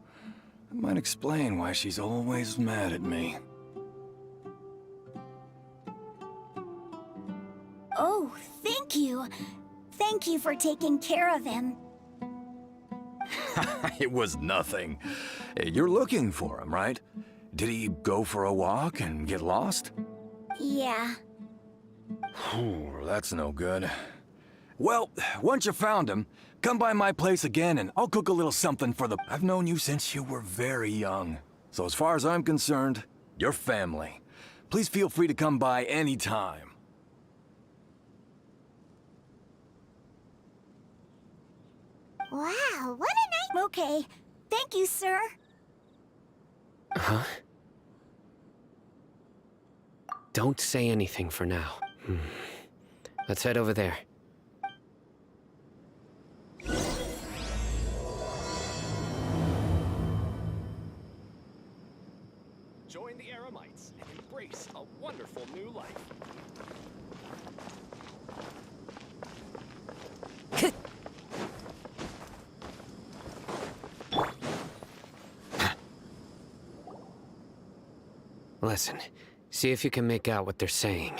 That might explain why she's always mad at me. Oh, thank you. Thank you for taking care of him. It was nothing. You're looking for him, right? Did he go for a walk and get lost? Yeah. Whew, that's no good. Well, once you found him, come by my place again and I'll cook a little something for the... I've known you since you were very young. So as far as I'm concerned, you're family. Please feel free to come by anytime. Wow, what a night! Okay. Thank you, sir. Huh? Don't say anything for now. Let's head over there. Join the Eremites and embrace a wonderful new life. Listen, see if you can make out what they're saying.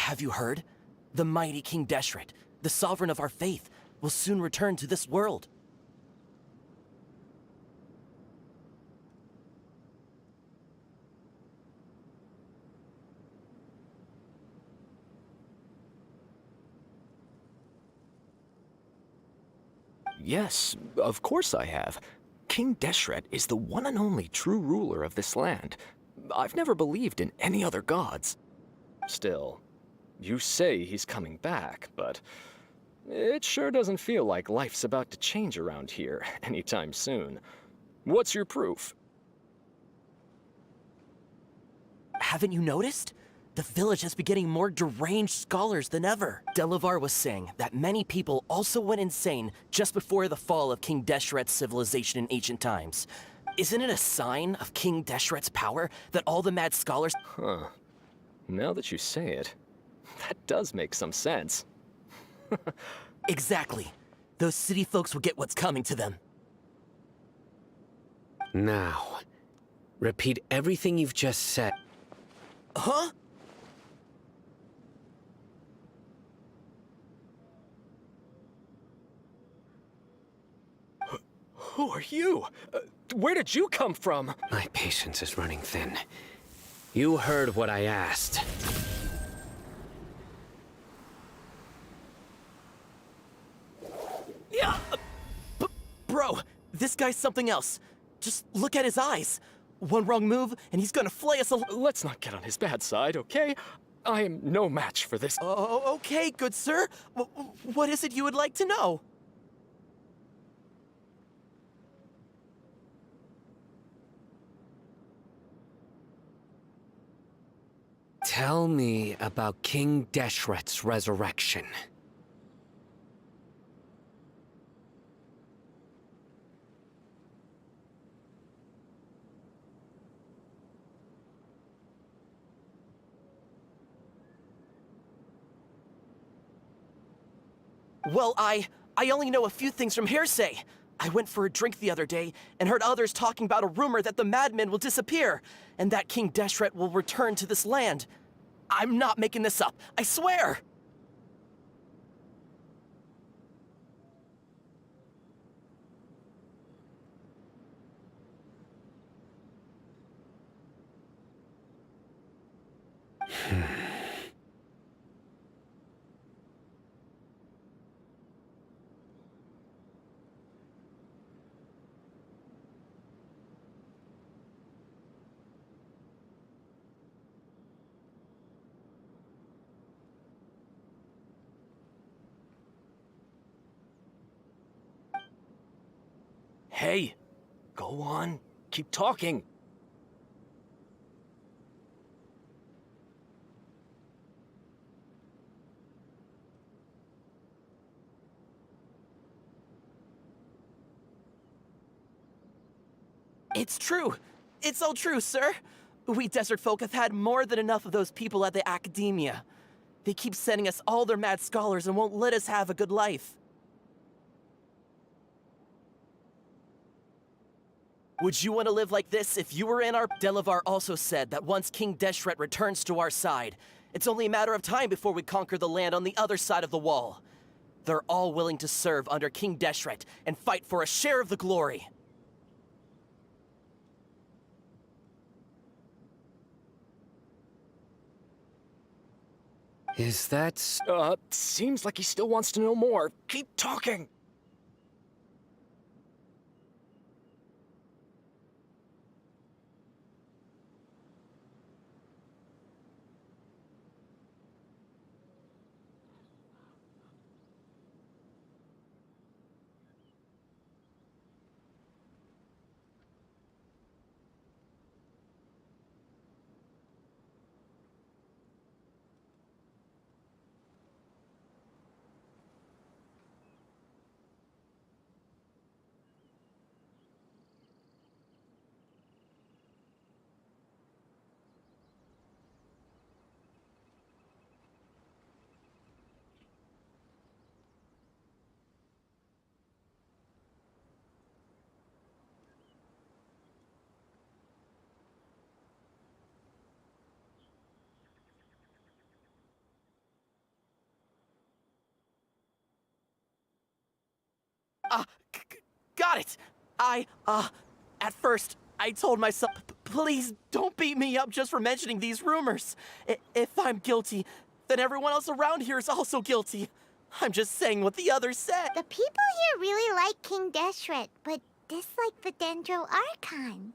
Have you heard? The mighty King Deshret, the sovereign of our faith, will soon return to this world. Yes, of course I have. King Deshret is the one and only true ruler of this land. I've never believed in any other gods. Still, you say he's coming back, but it sure doesn't feel like life's about to change around here anytime soon. What's your proof? Haven't you noticed? The village has been getting more deranged scholars than ever. Delavar was saying that many people also went insane just before the fall of King Deshret's civilization in ancient times. Isn't it a sign of King Deshret's power that all the mad scholars— Huh. Now that you say it, that does make some sense. Exactly. Those city folks will get what's coming to them. Now, repeat everything you've just said. Huh? Who are you? Where did you come from? My patience is running thin. You heard what I asked. Yeah! Bro, this guy's something else. Just look at his eyes. One wrong move, and he's gonna flay us al— Let's not get on his bad side, okay? I am no match for this. Oh, okay, good sir. What is it you would like to know? Tell me about King Deshret's resurrection. Well, I only know a few things from hearsay. I went for a drink the other day and heard others talking about a rumor that the madmen will disappear and that King Deshret will return to this land. I'm not making this up, I swear! Hey, go on. Keep talking. It's true. It's all true, sir. We desert folk have had more than enough of those people at the academia. They keep sending us all their mad scholars and won't let us have a good life. Would you want to live like this if you were in our— Delavar also said that once King Deshret returns to our side, it's only a matter of time before we conquer the land on the other side of the wall. They're all willing to serve under King Deshret and fight for a share of the glory. Is that— Seems like he still wants to know more. Keep talking. Got it! At first, I told myself, please don't beat me up just for mentioning these rumors. If I'm guilty, then everyone else around here is also guilty. I'm just saying what the others said. The people here really like King Deshret, but dislike the Dendro Archon.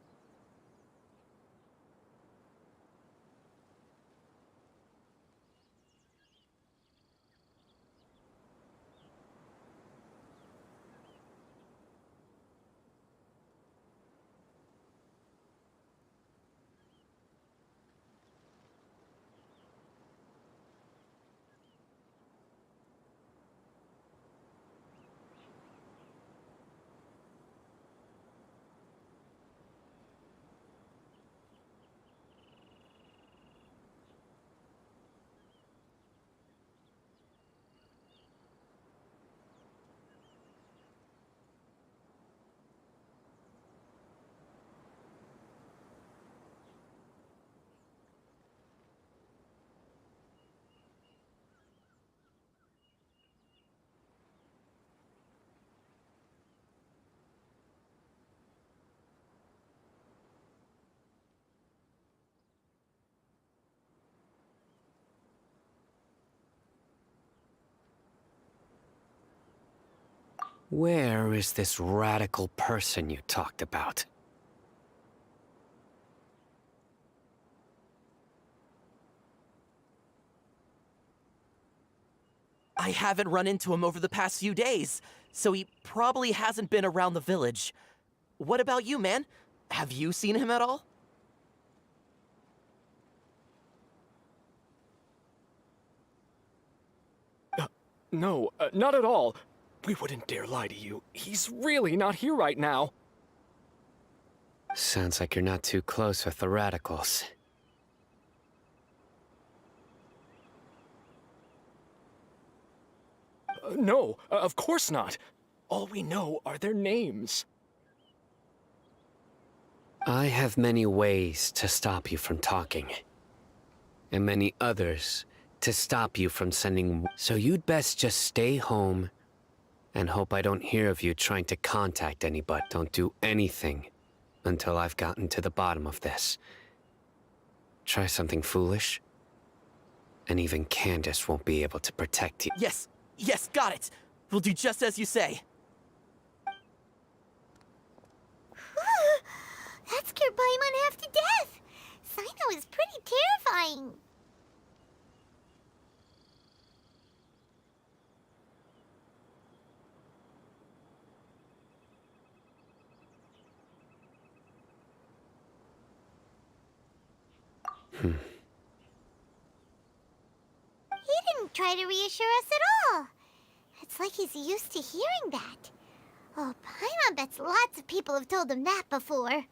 Where is this radical person you talked about? I haven't run into him over the past few days, so he probably hasn't been around the village. What about you, man? Have you seen him at all? No, not at all. We wouldn't dare lie to you. He's really not here right now. Sounds like you're not too close with the radicals. No, of course not. All we know are their names. I have many ways to stop you from talking. And many others to stop you from sending... So you'd best just stay home and hope I don't hear of you trying to contact anybody. Don't do anything until I've gotten to the bottom of this. Try something foolish, and even Candace won't be able to protect you. Yes, got it. We'll do just as you say. That scared Paimon half to death. Cyno is pretty terrifying. He didn't try to reassure us at all. It's like he's used to hearing that. Oh, Paimon bets lots of people have told him that before.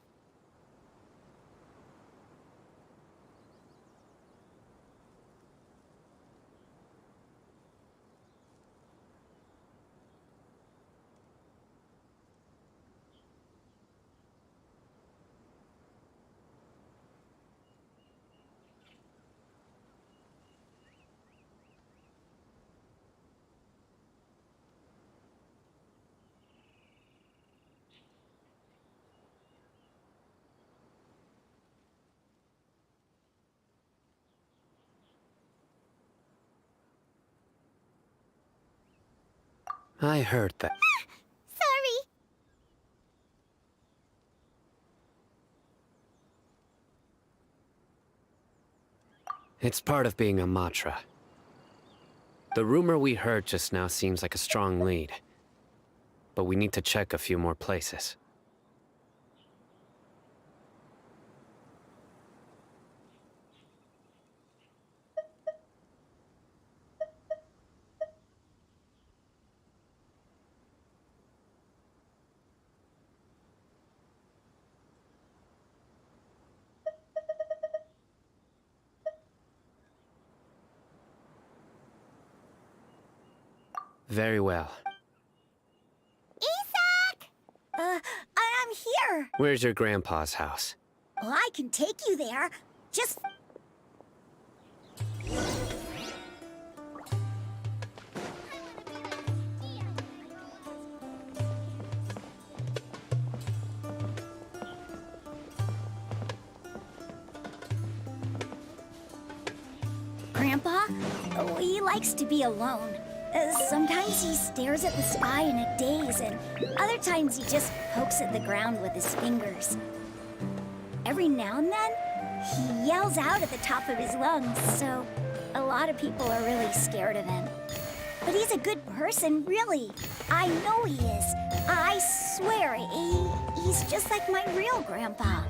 I heard that. Sorry. It's part of being a Matra. The rumor we heard just now seems like a strong lead. But we need to check a few more places. Very well. Isak! I'm here. Where's your grandpa's house? Well, I can take you there. Just... Grandpa? Oh, he likes to be alone. Sometimes he stares at the sky in a daze, and other times he just pokes at the ground with his fingers. Every now and then, he yells out at the top of his lungs, so a lot of people are really scared of him. But he's a good person, really. I know he is. I swear, he's just like my real grandpa.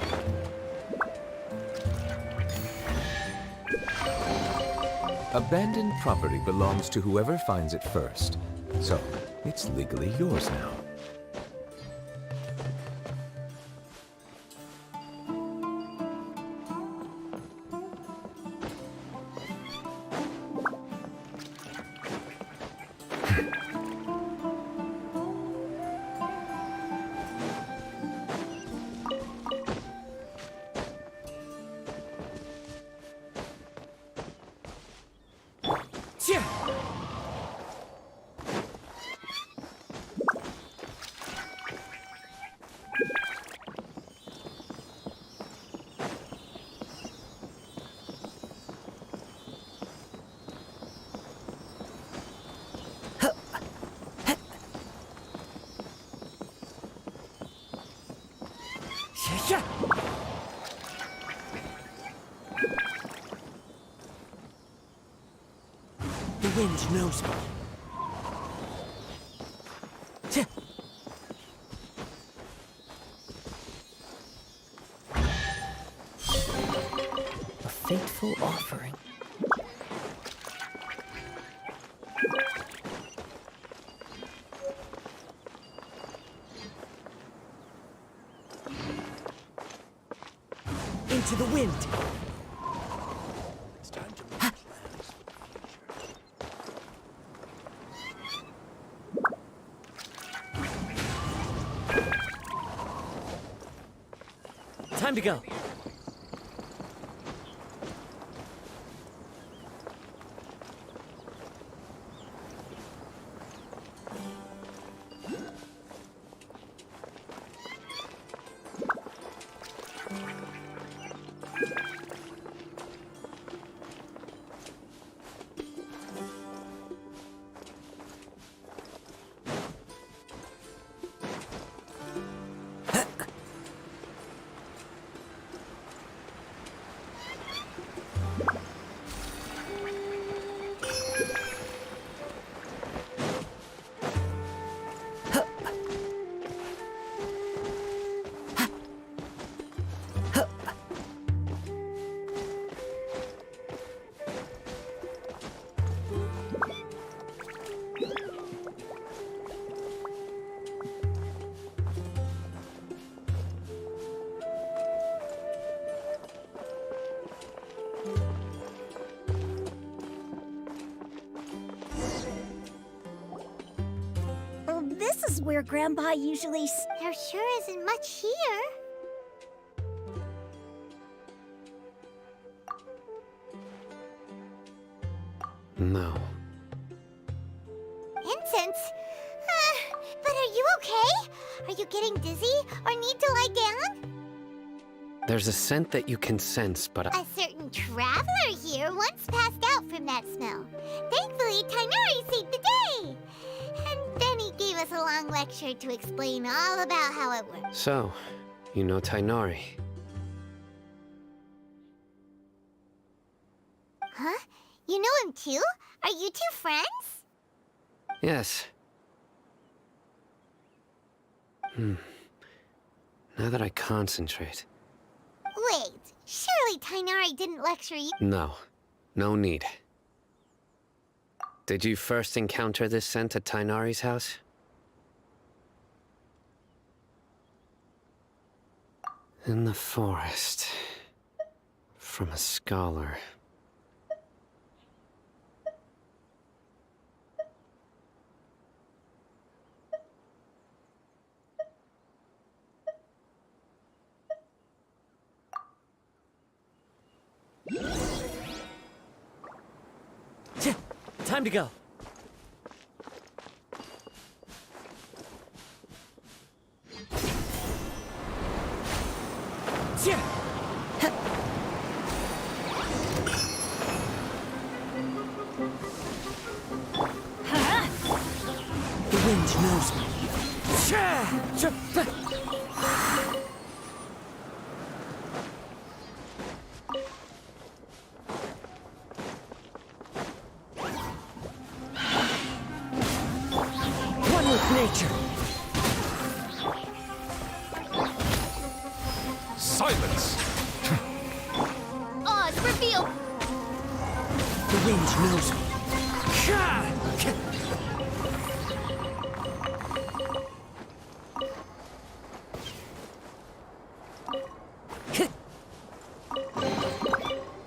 Abandoned property belongs to whoever finds it first. So, it's legally yours now. The wind knows me. A fateful offering. Into the wind. It's time to make plans for the future. Time to go. This is where Grandpa usually There sure isn't much here. No. Incense? But are you okay? Are you getting dizzy or need to lie down? There's a scent that you can sense, but A certain traveler here once passed out from that smell. Thankfully, Tainari saved the day. And then he gave us a long lecture to explain all about how it works. So, you know Tainari. Huh? You know him too? Are you two friends? Yes. Now that I concentrate. Wait, surely Tainari didn't lecture you? No. No need. Did you first encounter this scent at Tainari's house? In the forest. From a scholar. Time to go. wind knows me. One with nature. Silence! Oz, reveal! The wind knows me.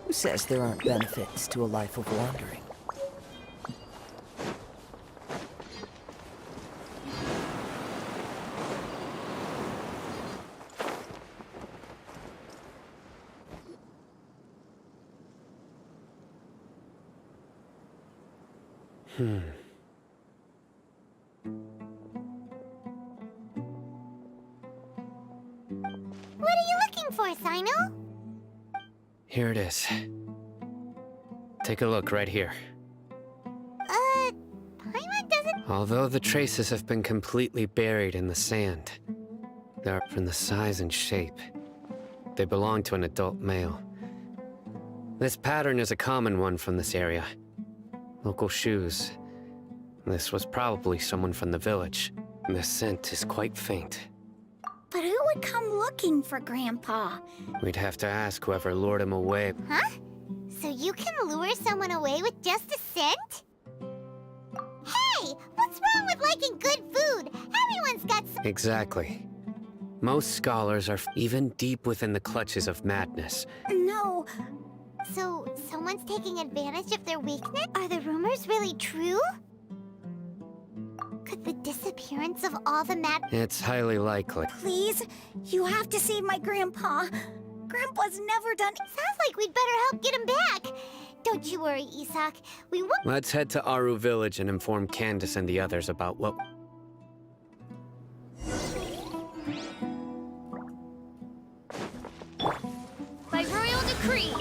Who says there aren't benefits to a life of wandering? What are you looking for, Sino? Here it is. Take a look right here. Paimon doesn't... Although the traces have been completely buried in the sand, they're from the size and shape. They belong to an adult male. This pattern is a common one from this area. Local shoes. This was probably someone from the village. The scent is quite faint. But who would come looking for Grandpa? We'd have to ask whoever lured him away. Huh? So you can lure someone away with just a scent? Hey! What's wrong with liking good food? Everyone's got some... Exactly. Most scholars are even deep within the clutches of madness. No. So, someone's taking advantage of their weakness? Are the rumors really true? Could the disappearance of all the mad... It's highly likely. Please, you have to save my Grandpa. Grandpa's never done... Sounds like we'd better help get him back. Don't you worry, Isak. We won't... Let's head to Aru Village and inform Candace and the others about what... By royal decree.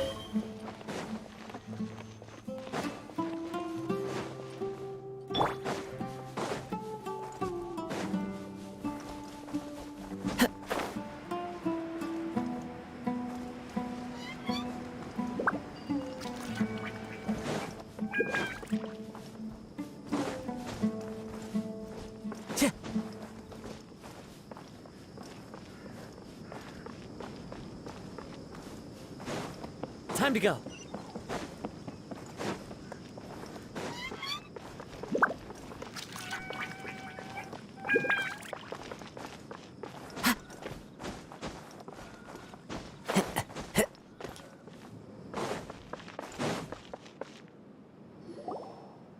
Time to go.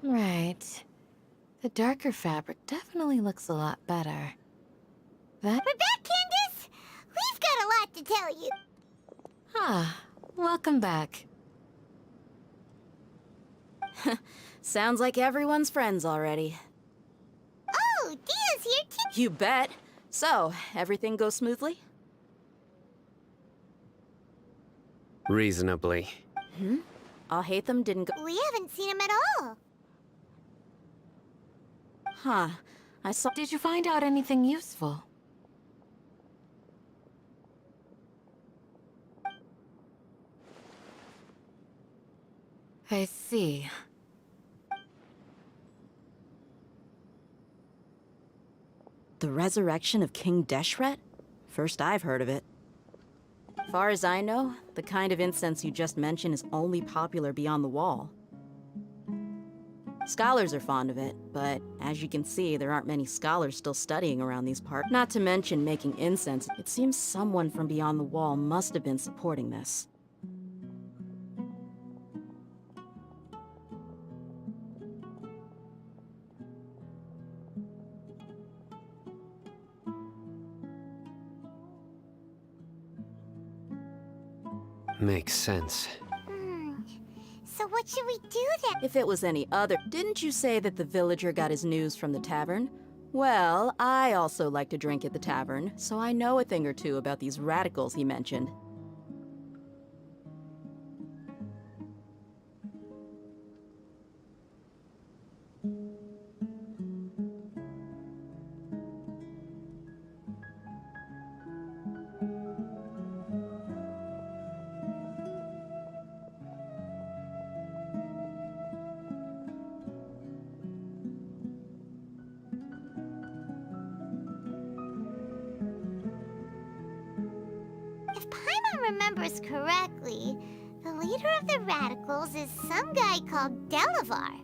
Right. The darker fabric definitely looks a lot better. That... We're back, Candace! We've got a lot to tell you. Ah, welcome back. Sounds like everyone's friends already. Oh, Dia's here too. You bet. So, everything goes smoothly? Reasonably. Alhaitham didn't go... We haven't seen him at all. Huh. I saw... Did you find out anything useful? I see. The resurrection of King Deshret? First I've heard of it. Far as I know, the kind of incense you just mentioned is only popular beyond the wall. Scholars are fond of it, but as you can see, there aren't many scholars still studying around these parts. Not to mention making incense, it seems someone from beyond the wall must have been supporting this. Makes sense. So what should we do then? If it was any other... Didn't you say that the villager got his news from the tavern? Well, I also like to drink at the tavern, so I know a thing or two about these radicals he mentioned. remembers correctly, the leader of the Radicals is some guy called Delavar.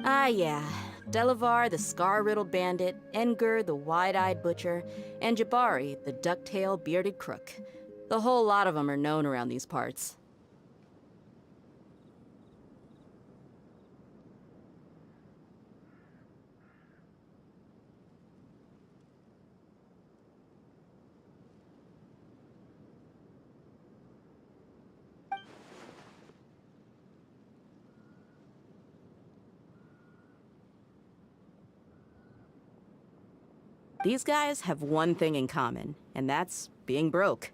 Ah, yeah. Delavar, the scar-riddled bandit, Engur, the wide-eyed butcher, and Jabari, the duck-tailed bearded crook. The whole lot of them are known around these parts. These guys have one thing in common, and that's being broke.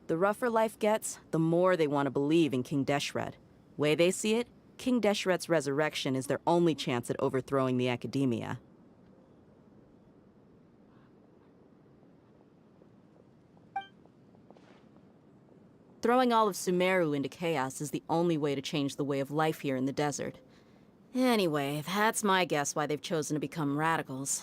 The rougher life gets, the more they want to believe in King Deshret. Way they see it, King Deshret's resurrection is their only chance at overthrowing the Academia. Throwing all of Sumeru into chaos is the only way to change the way of life here in the desert. Anyway, that's my guess why they've chosen to become radicals.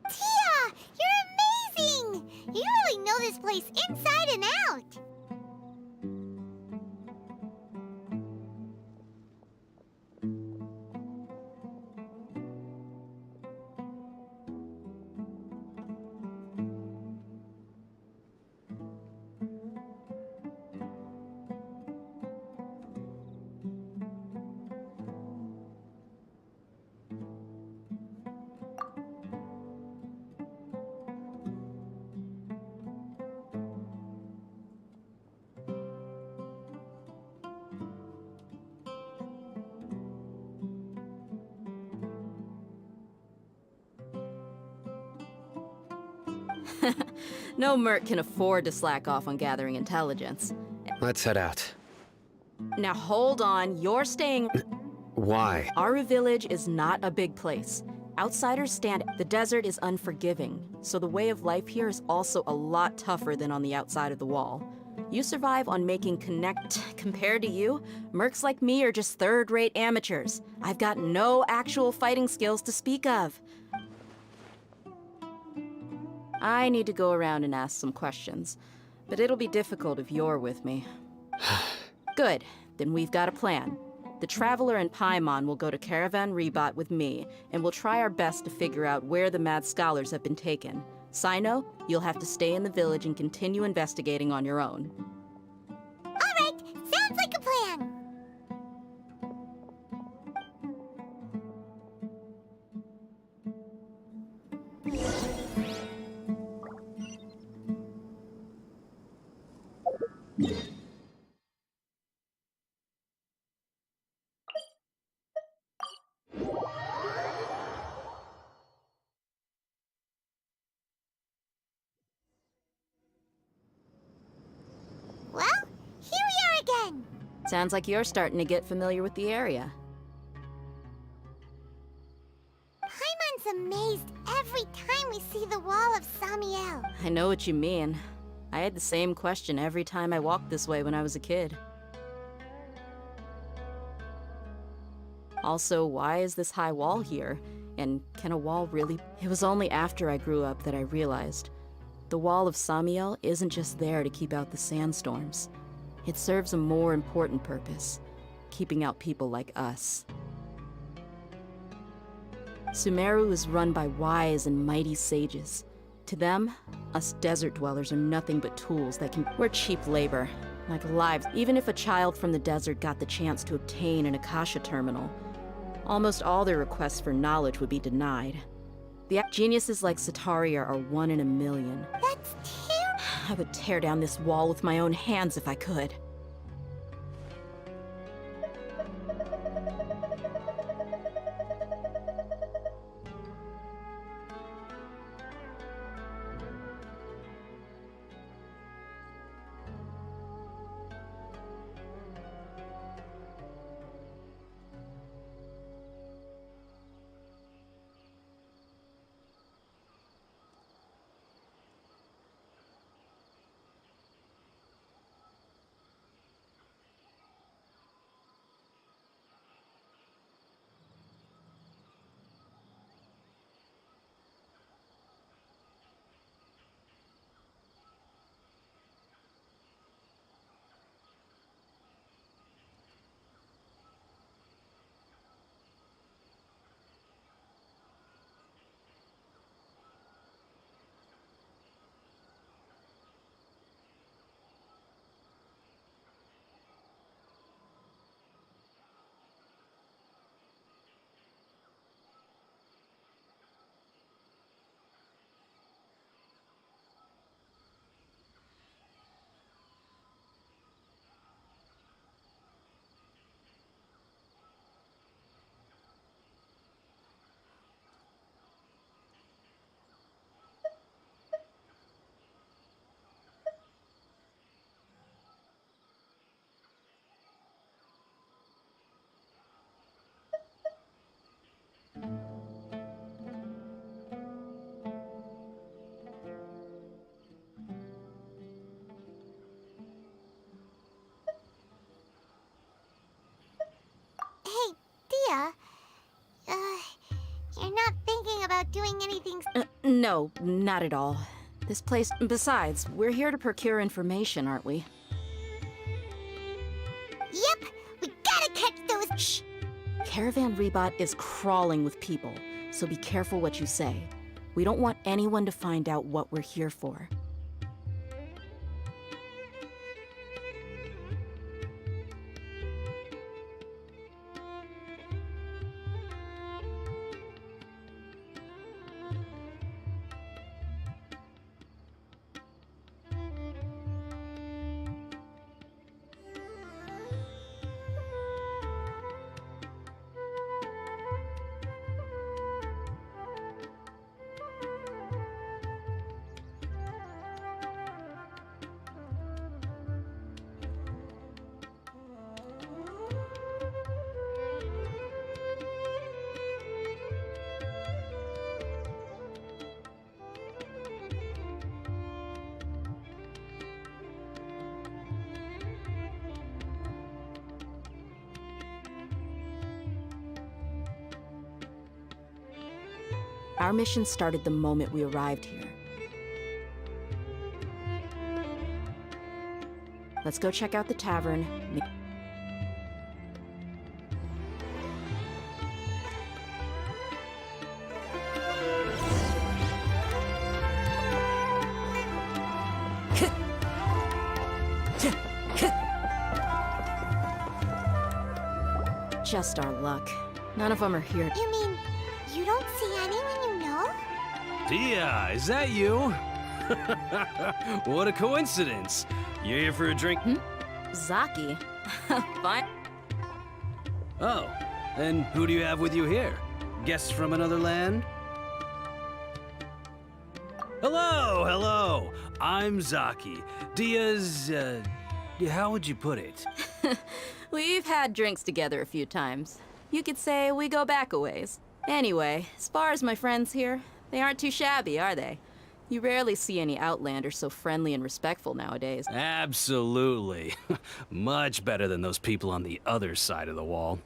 Tia! You're amazing! You really know this place inside and out! No merc can afford to slack off on gathering intelligence. Let's head out. Now hold on, you're staying... Why? Aru Village is not a big place. Outsiders stand... The desert is unforgiving, so the way of life here is also a lot tougher than on the outside of the wall. You survive on making connect... Compared to you, mercs like me are just third-rate amateurs. I've got no actual fighting skills to speak of. I need to go around and ask some questions, but it'll be difficult if you're with me. Good, then we've got a plan. The Traveler and Paimon will go to Caravan Reebot with me, and we'll try our best to figure out where the Mad Scholars have been taken. Sino, you'll have to stay in the village and continue investigating on your own. Alright, sounds like a plan! Well, here we are again! Sounds like you're starting to get familiar with the area. Paimon's amazed every time we see the wall of Samiel. I know what you mean. I had the same question every time I walked this way when I was a kid. Also, why is this high wall here? And can a wall really... It was only after I grew up that I realized the wall of Samiel isn't just there to keep out the sandstorms. It serves a more important purpose, keeping out people like us. Sumeru is run by wise and mighty sages. To them, us desert dwellers are nothing but tools that can... We're cheap labor, like lives. Even if a child from the desert got the chance to obtain an Akasha terminal, almost all their requests for knowledge would be denied. The geniuses like Sataria are 1 in a million. That's terrible. I would tear down this wall with my own hands if I could. No, not at all. This place... Besides, we're here to procure information, aren't we? Yep, we gotta catch those. Shh! Caravan Rebot is crawling with people, so be careful what you say. We don't want anyone to find out what we're here for. Our mission started the moment we arrived here. Let's go check out the tavern. Just our luck. None of them are here. You mean you don't see anyone you know? Dia, is that you? What a coincidence. You here for a drink? Zaki. Fine. Oh, and who do you have with you here? Guests from another land? Hello, hello. I'm Zaki. Dia's, how would you put it? We've had drinks together a few times. You could say we go back a ways. Anyway, as far as my friends here, they aren't too shabby, are they? You rarely see any Outlanders so friendly and respectful nowadays. Absolutely. Much better than those people on the other side of the wall.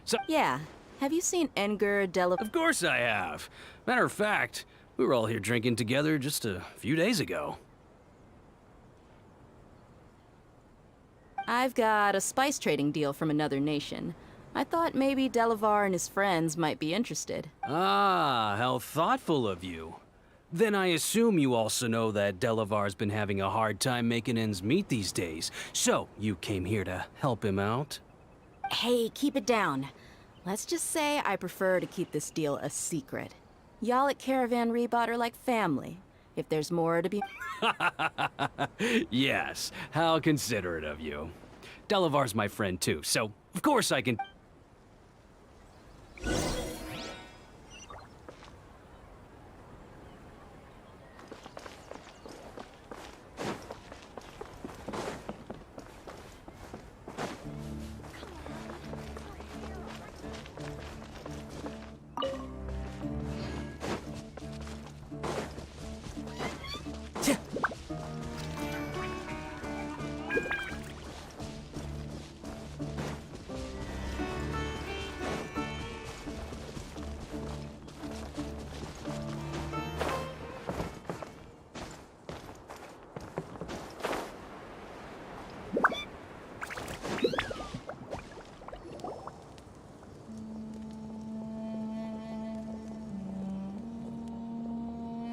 So... Yeah. Have you seen Edgar Delavar? Of course I have. Matter of fact, we were all here drinking together just a few days ago. I've got a spice trading deal from another nation. I thought maybe Delavar and his friends might be interested. Ah, how thoughtful of you. Then I assume you also know that Delavar's been having a hard time making ends meet these days. So, you came here to help him out? Hey, keep it down. Let's just say I prefer to keep this deal a secret. Y'all at Caravan Rebot are like family. If there's more to be... Yes, how considerate of you. Delavar's my friend too, so of course I can...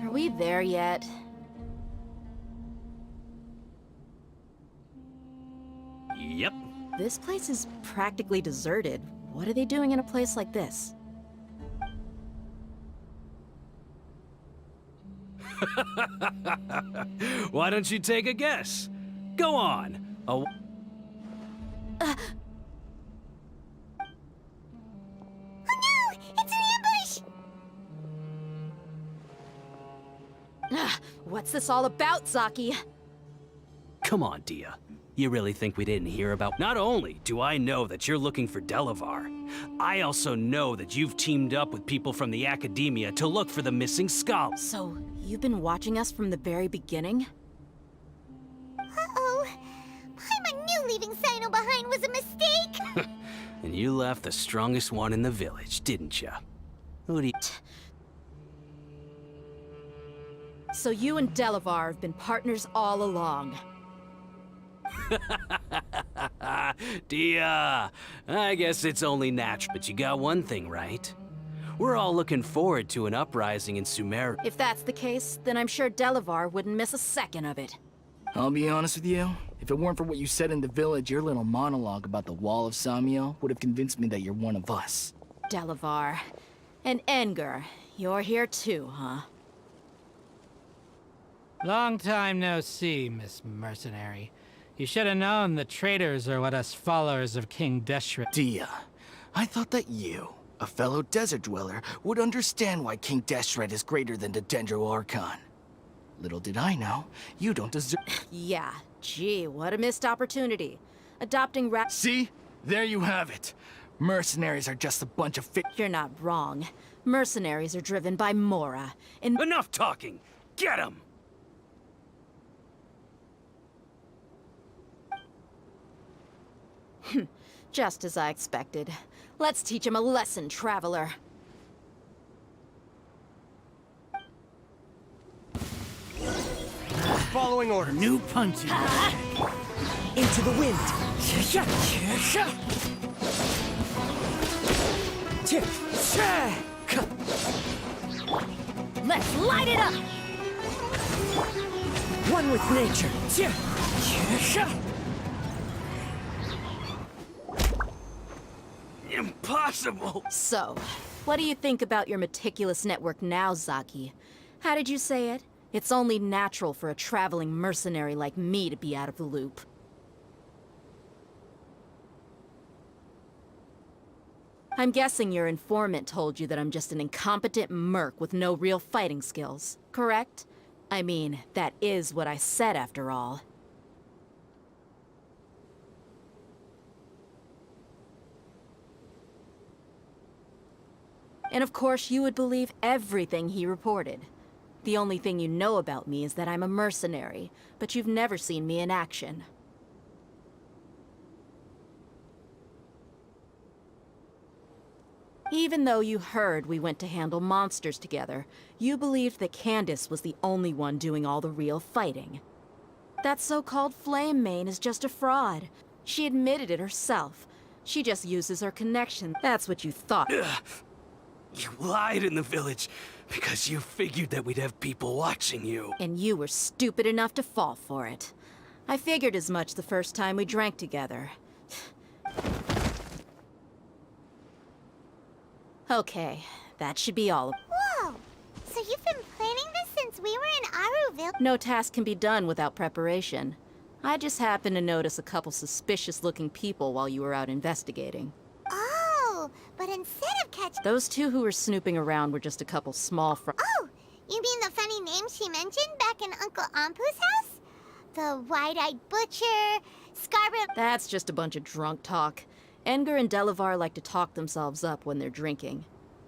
Are we there yet? Yep. This place is practically deserted. What are they doing in a place like this? Why don't you take a guess? Go on. Oh no! It's an ambush! What's this all about, Zaki? Come on, Dia. You really think we didn't hear about... Not only do I know that you're looking for Delavar, I also know that you've teamed up with people from the Academia to look for the missing scholars. So, you've been watching us from the very beginning? Uh-oh. I knew leaving Sino behind was a mistake! And you left the strongest one in the village, didn't you? Who do you... So you and Delavar have been partners all along. Dia, I guess it's only natural, but you got one thing right. We're all looking forward to an uprising in Sumeria. If that's the case, then I'm sure Delavar wouldn't miss a second of it. I'll be honest with you. If it weren't for what you said in the village, your little monologue about the Wall of Samiel would have convinced me that you're one of us. Delavar. And Engar, you're here too, huh? Long time no see, Miss Mercenary. You should have known the traitors are what us followers of King Deshret. Dia, I thought that you, a fellow desert dweller, would understand why King Deshret is greater than the Dendro Archon. Little did I know, you don't deserve— Yeah, gee, what a missed opportunity. Adopting See? There you have it. Mercenaries are just a bunch of You're not wrong. Mercenaries are driven by Mora, and— Enough talking! Get him! Just as I expected. Let's teach him a lesson, traveler. Following order. New punches. Into the wind. Let's light it up! One with nature. Impossible! So, what do you think about your meticulous network now, Zaki? How did you say it? It's only natural for a traveling mercenary like me to be out of the loop. I'm guessing your informant told you that I'm just an incompetent merc with no real fighting skills, correct? I mean, that is what I said after all. And of course, you would believe everything he reported. The only thing you know about me is that I'm a mercenary, but you've never seen me in action. Even though you heard we went to handle monsters together, you believed that Candace was the only one doing all the real fighting. That so-called Flame Mane is just a fraud. She admitted it herself. She just uses her connection. That's what you thought. You lied in the village because you figured that we'd have people watching you. And you were stupid enough to fall for it. I figured as much the first time we drank together. Okay, that should be all. Whoa! So you've been planning this since we were in Aruville? No task can be done without preparation. I just happened to notice a couple suspicious-looking people while you were out investigating. Oh, but instead of catching— Those two who were snooping around were just a couple small Oh, you mean the funny names she mentioned back in Uncle Ampu's house? The wide-eyed butcher, Scarborough— That's just a bunch of drunk talk. Engar and Delavar like to talk themselves up when they're drinking.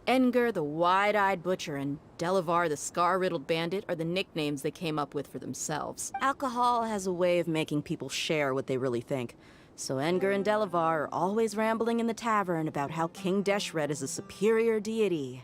Engar, the wide-eyed butcher, and Delavar, the scar-riddled bandit, are the nicknames they came up with for themselves. Alcohol has a way of making people share what they really think. So Engar and Delavar are always rambling in the tavern about how King Deshret is a superior deity.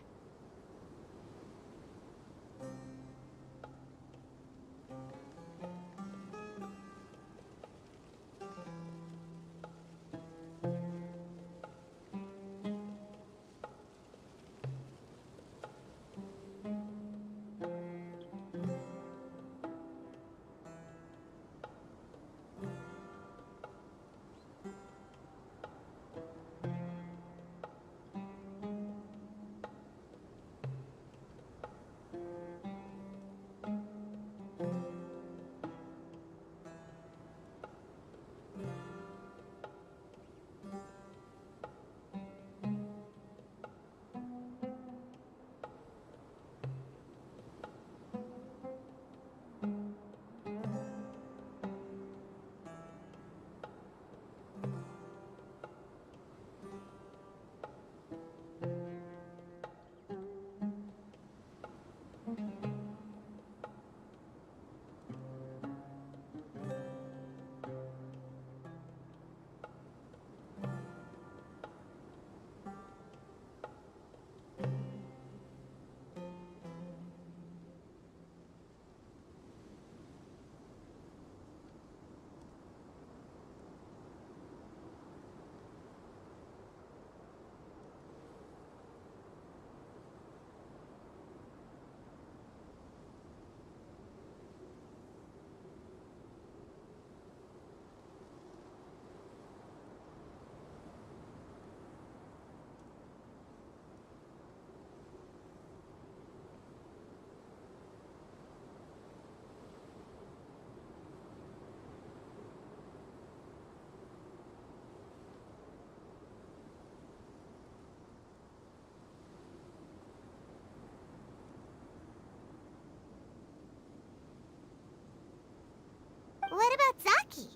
about Zaki?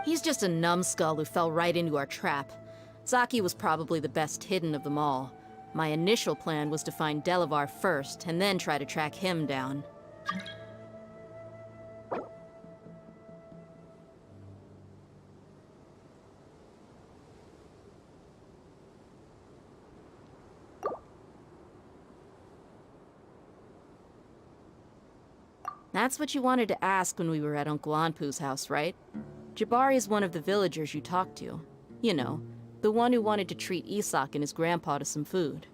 He's just a numbskull who fell right into our trap. Zaki was probably the best hidden of them all. My initial plan was to find Delavar first, and then try to track him down. That's what you wanted to ask when we were at Uncle Anpu's house, right? Jabari is one of the villagers you talked to. You know, the one who wanted to treat Isak and his grandpa to some food.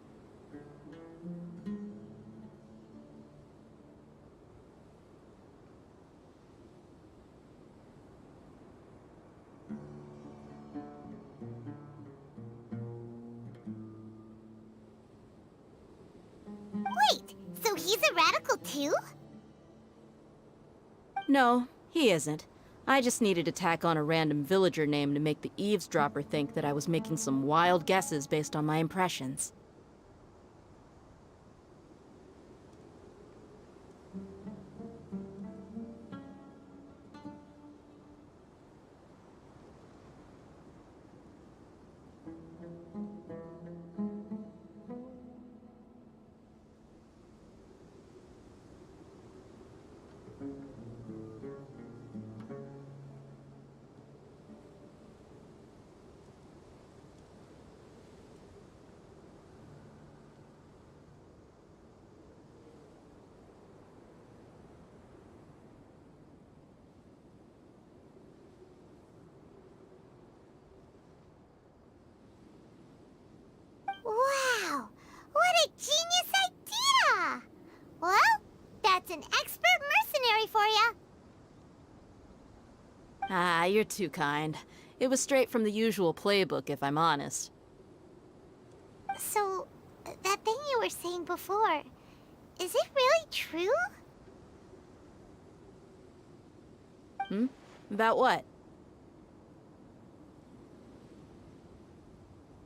Wait, so he's a radical too? No, he isn't. I just needed to tack on a random villager name to make the eavesdropper think that I was making some wild guesses based on my impressions. Wow! What a genius idea! Well, that's an expert mercenary for ya. Ah, you're too kind. It was straight from the usual playbook, if I'm honest. So, that thing you were saying before, is it really true? Hmm? About what?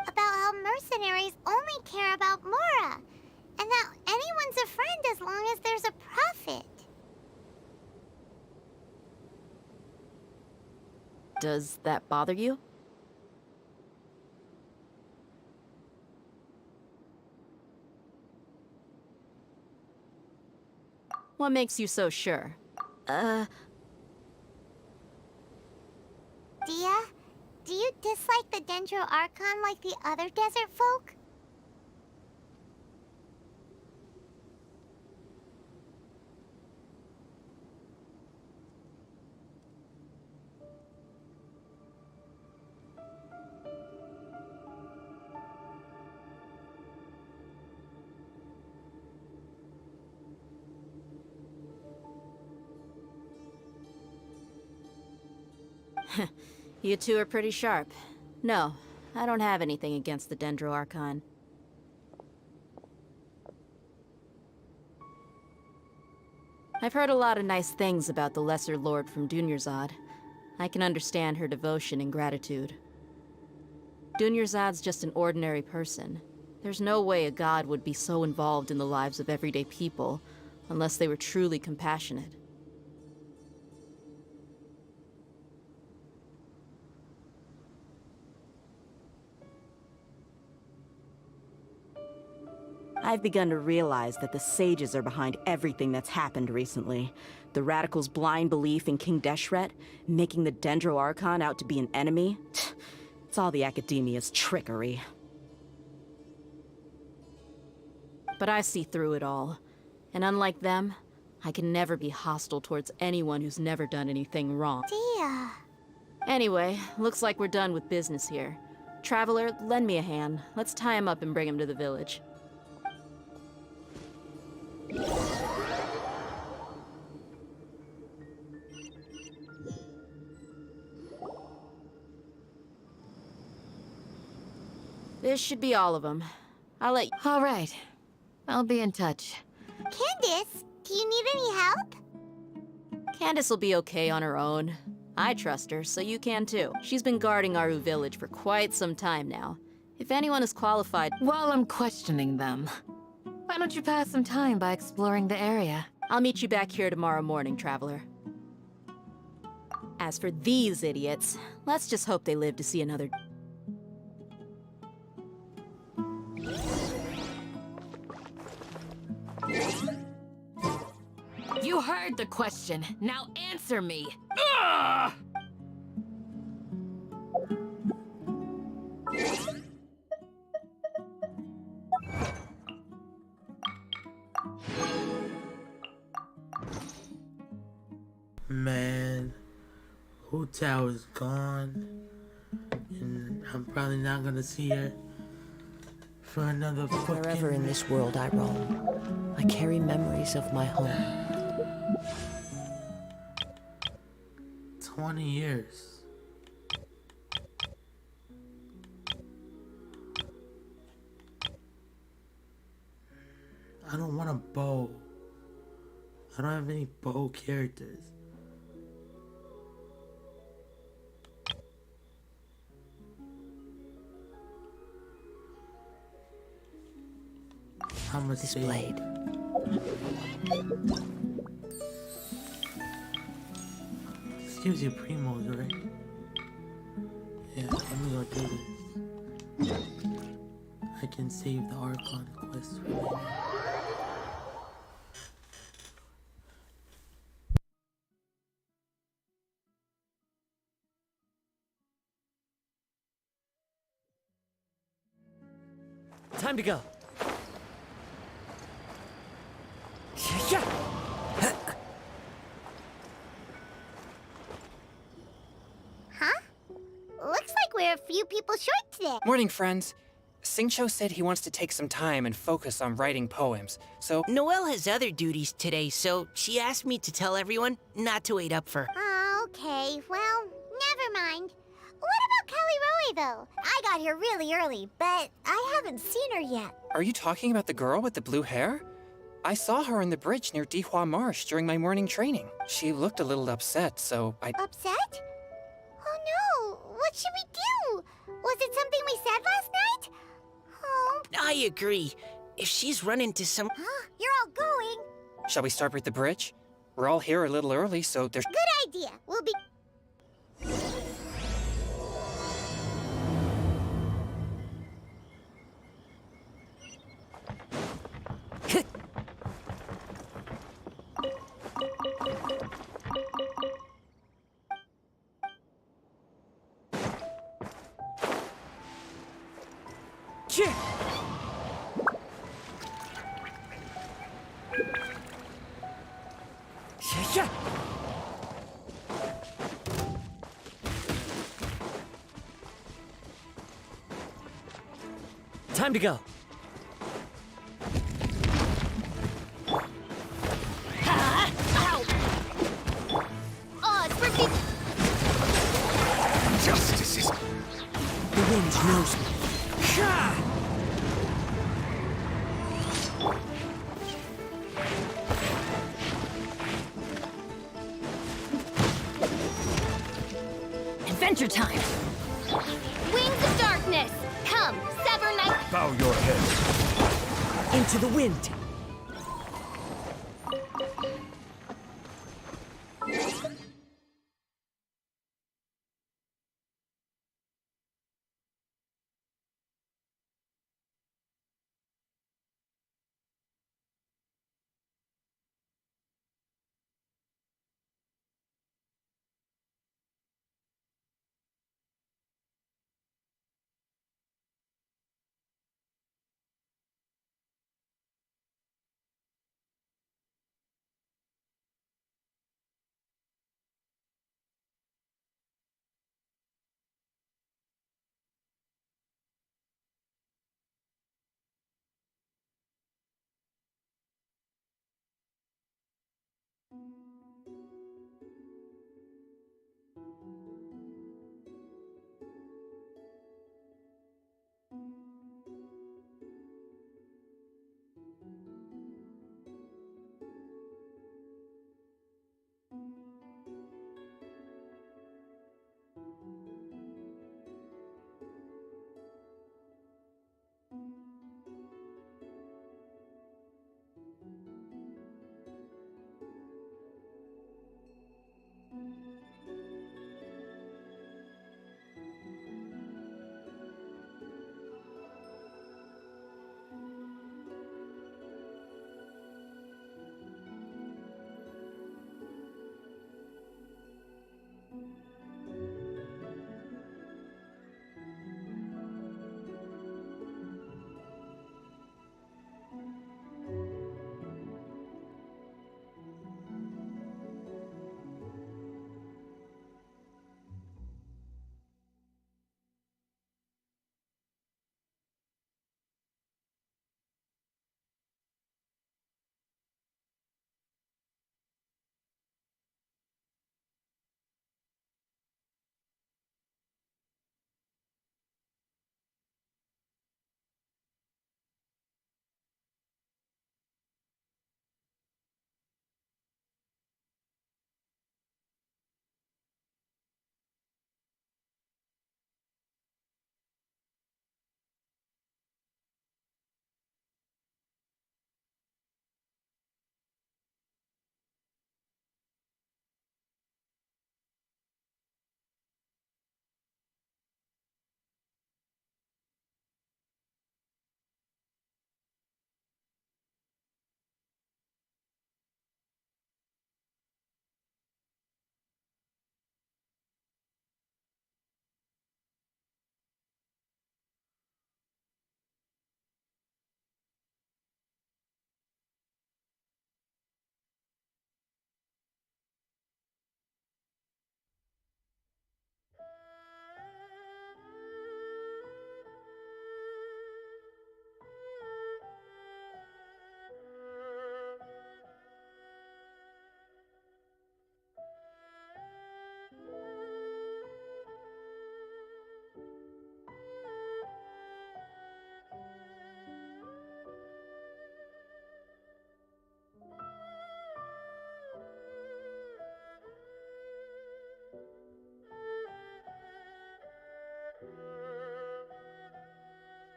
About how mercenaries only care about Mora, and that anyone's a friend as long as there's a profit. Does that bother you? What makes you so sure? Dia, do you dislike the Dendro Archon like the other desert folk? You two are pretty sharp. No, I don't have anything against the Dendro Archon. I've heard a lot of nice things about the Lesser Lord from Dunyarzad. I can understand her devotion and gratitude. Dunyarzad's just an ordinary person. There's no way a god would be so involved in the lives of everyday people unless they were truly compassionate. I've begun to realize that the sages are behind everything that's happened recently. The Radicals' blind belief in King Deshret, making the Dendro Archon out to be an enemy. It's all the Academia's trickery. But I see through it all. And unlike them, I can never be hostile towards anyone who's never done anything wrong. Dia. Anyway, looks like we're done with business here. Traveler, lend me a hand. Let's tie him up and bring him to the village. This should be all of them. I'll let you... All right. I'll be in touch. Candace, do you need any help? Candace will be okay on her own. I trust her, so you can too. She's been guarding Aru Village for quite some time now. If anyone is qualified... While I'm questioning them, why don't you pass some time by exploring the area? I'll meet you back here tomorrow morning, Traveler. As for these idiots, let's just hope they live to see another... You heard the question. Now answer me. Man, Hu Tao is gone, and I'm probably not gonna see her for another fucking... Wherever in this world I roam, I carry memories of my home. 20 years. I don't want a bow. I don't have any bow characters. How much this blade? This gives you primos, right? Yeah, let me go do this. I can save the Archon quest for later. Time to go. Huh? Looks like we're a few people short today. Morning, friends. Singcho said he wants to take some time and focus on writing poems, so... Noelle has other duties today, so she asked me to tell everyone not to wait up for her. Oh, okay. Well, never mind. What about Callie Roe, though? I got here really early, but I haven't seen her yet. Are you talking about the girl with the blue hair? I saw her on the bridge near Dihua Marsh during my morning training. She looked a little upset, so I... Upset? Oh no! What should we do? Was it something we said last night? Oh... I agree. If she's run into some... Huh? You're all going? Shall we start with the bridge? We're all here a little early, so there's... Good idea. We'll be... Time to go. Justice is... The wind knows me. Adventure time! Wings of darkness! Come, sever night. Bow your head. Into the wind.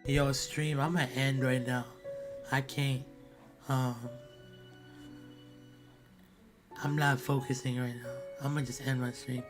Yo, stream, I'm gonna end right now. I can't. I'm not focusing right now. I'm gonna just end my stream.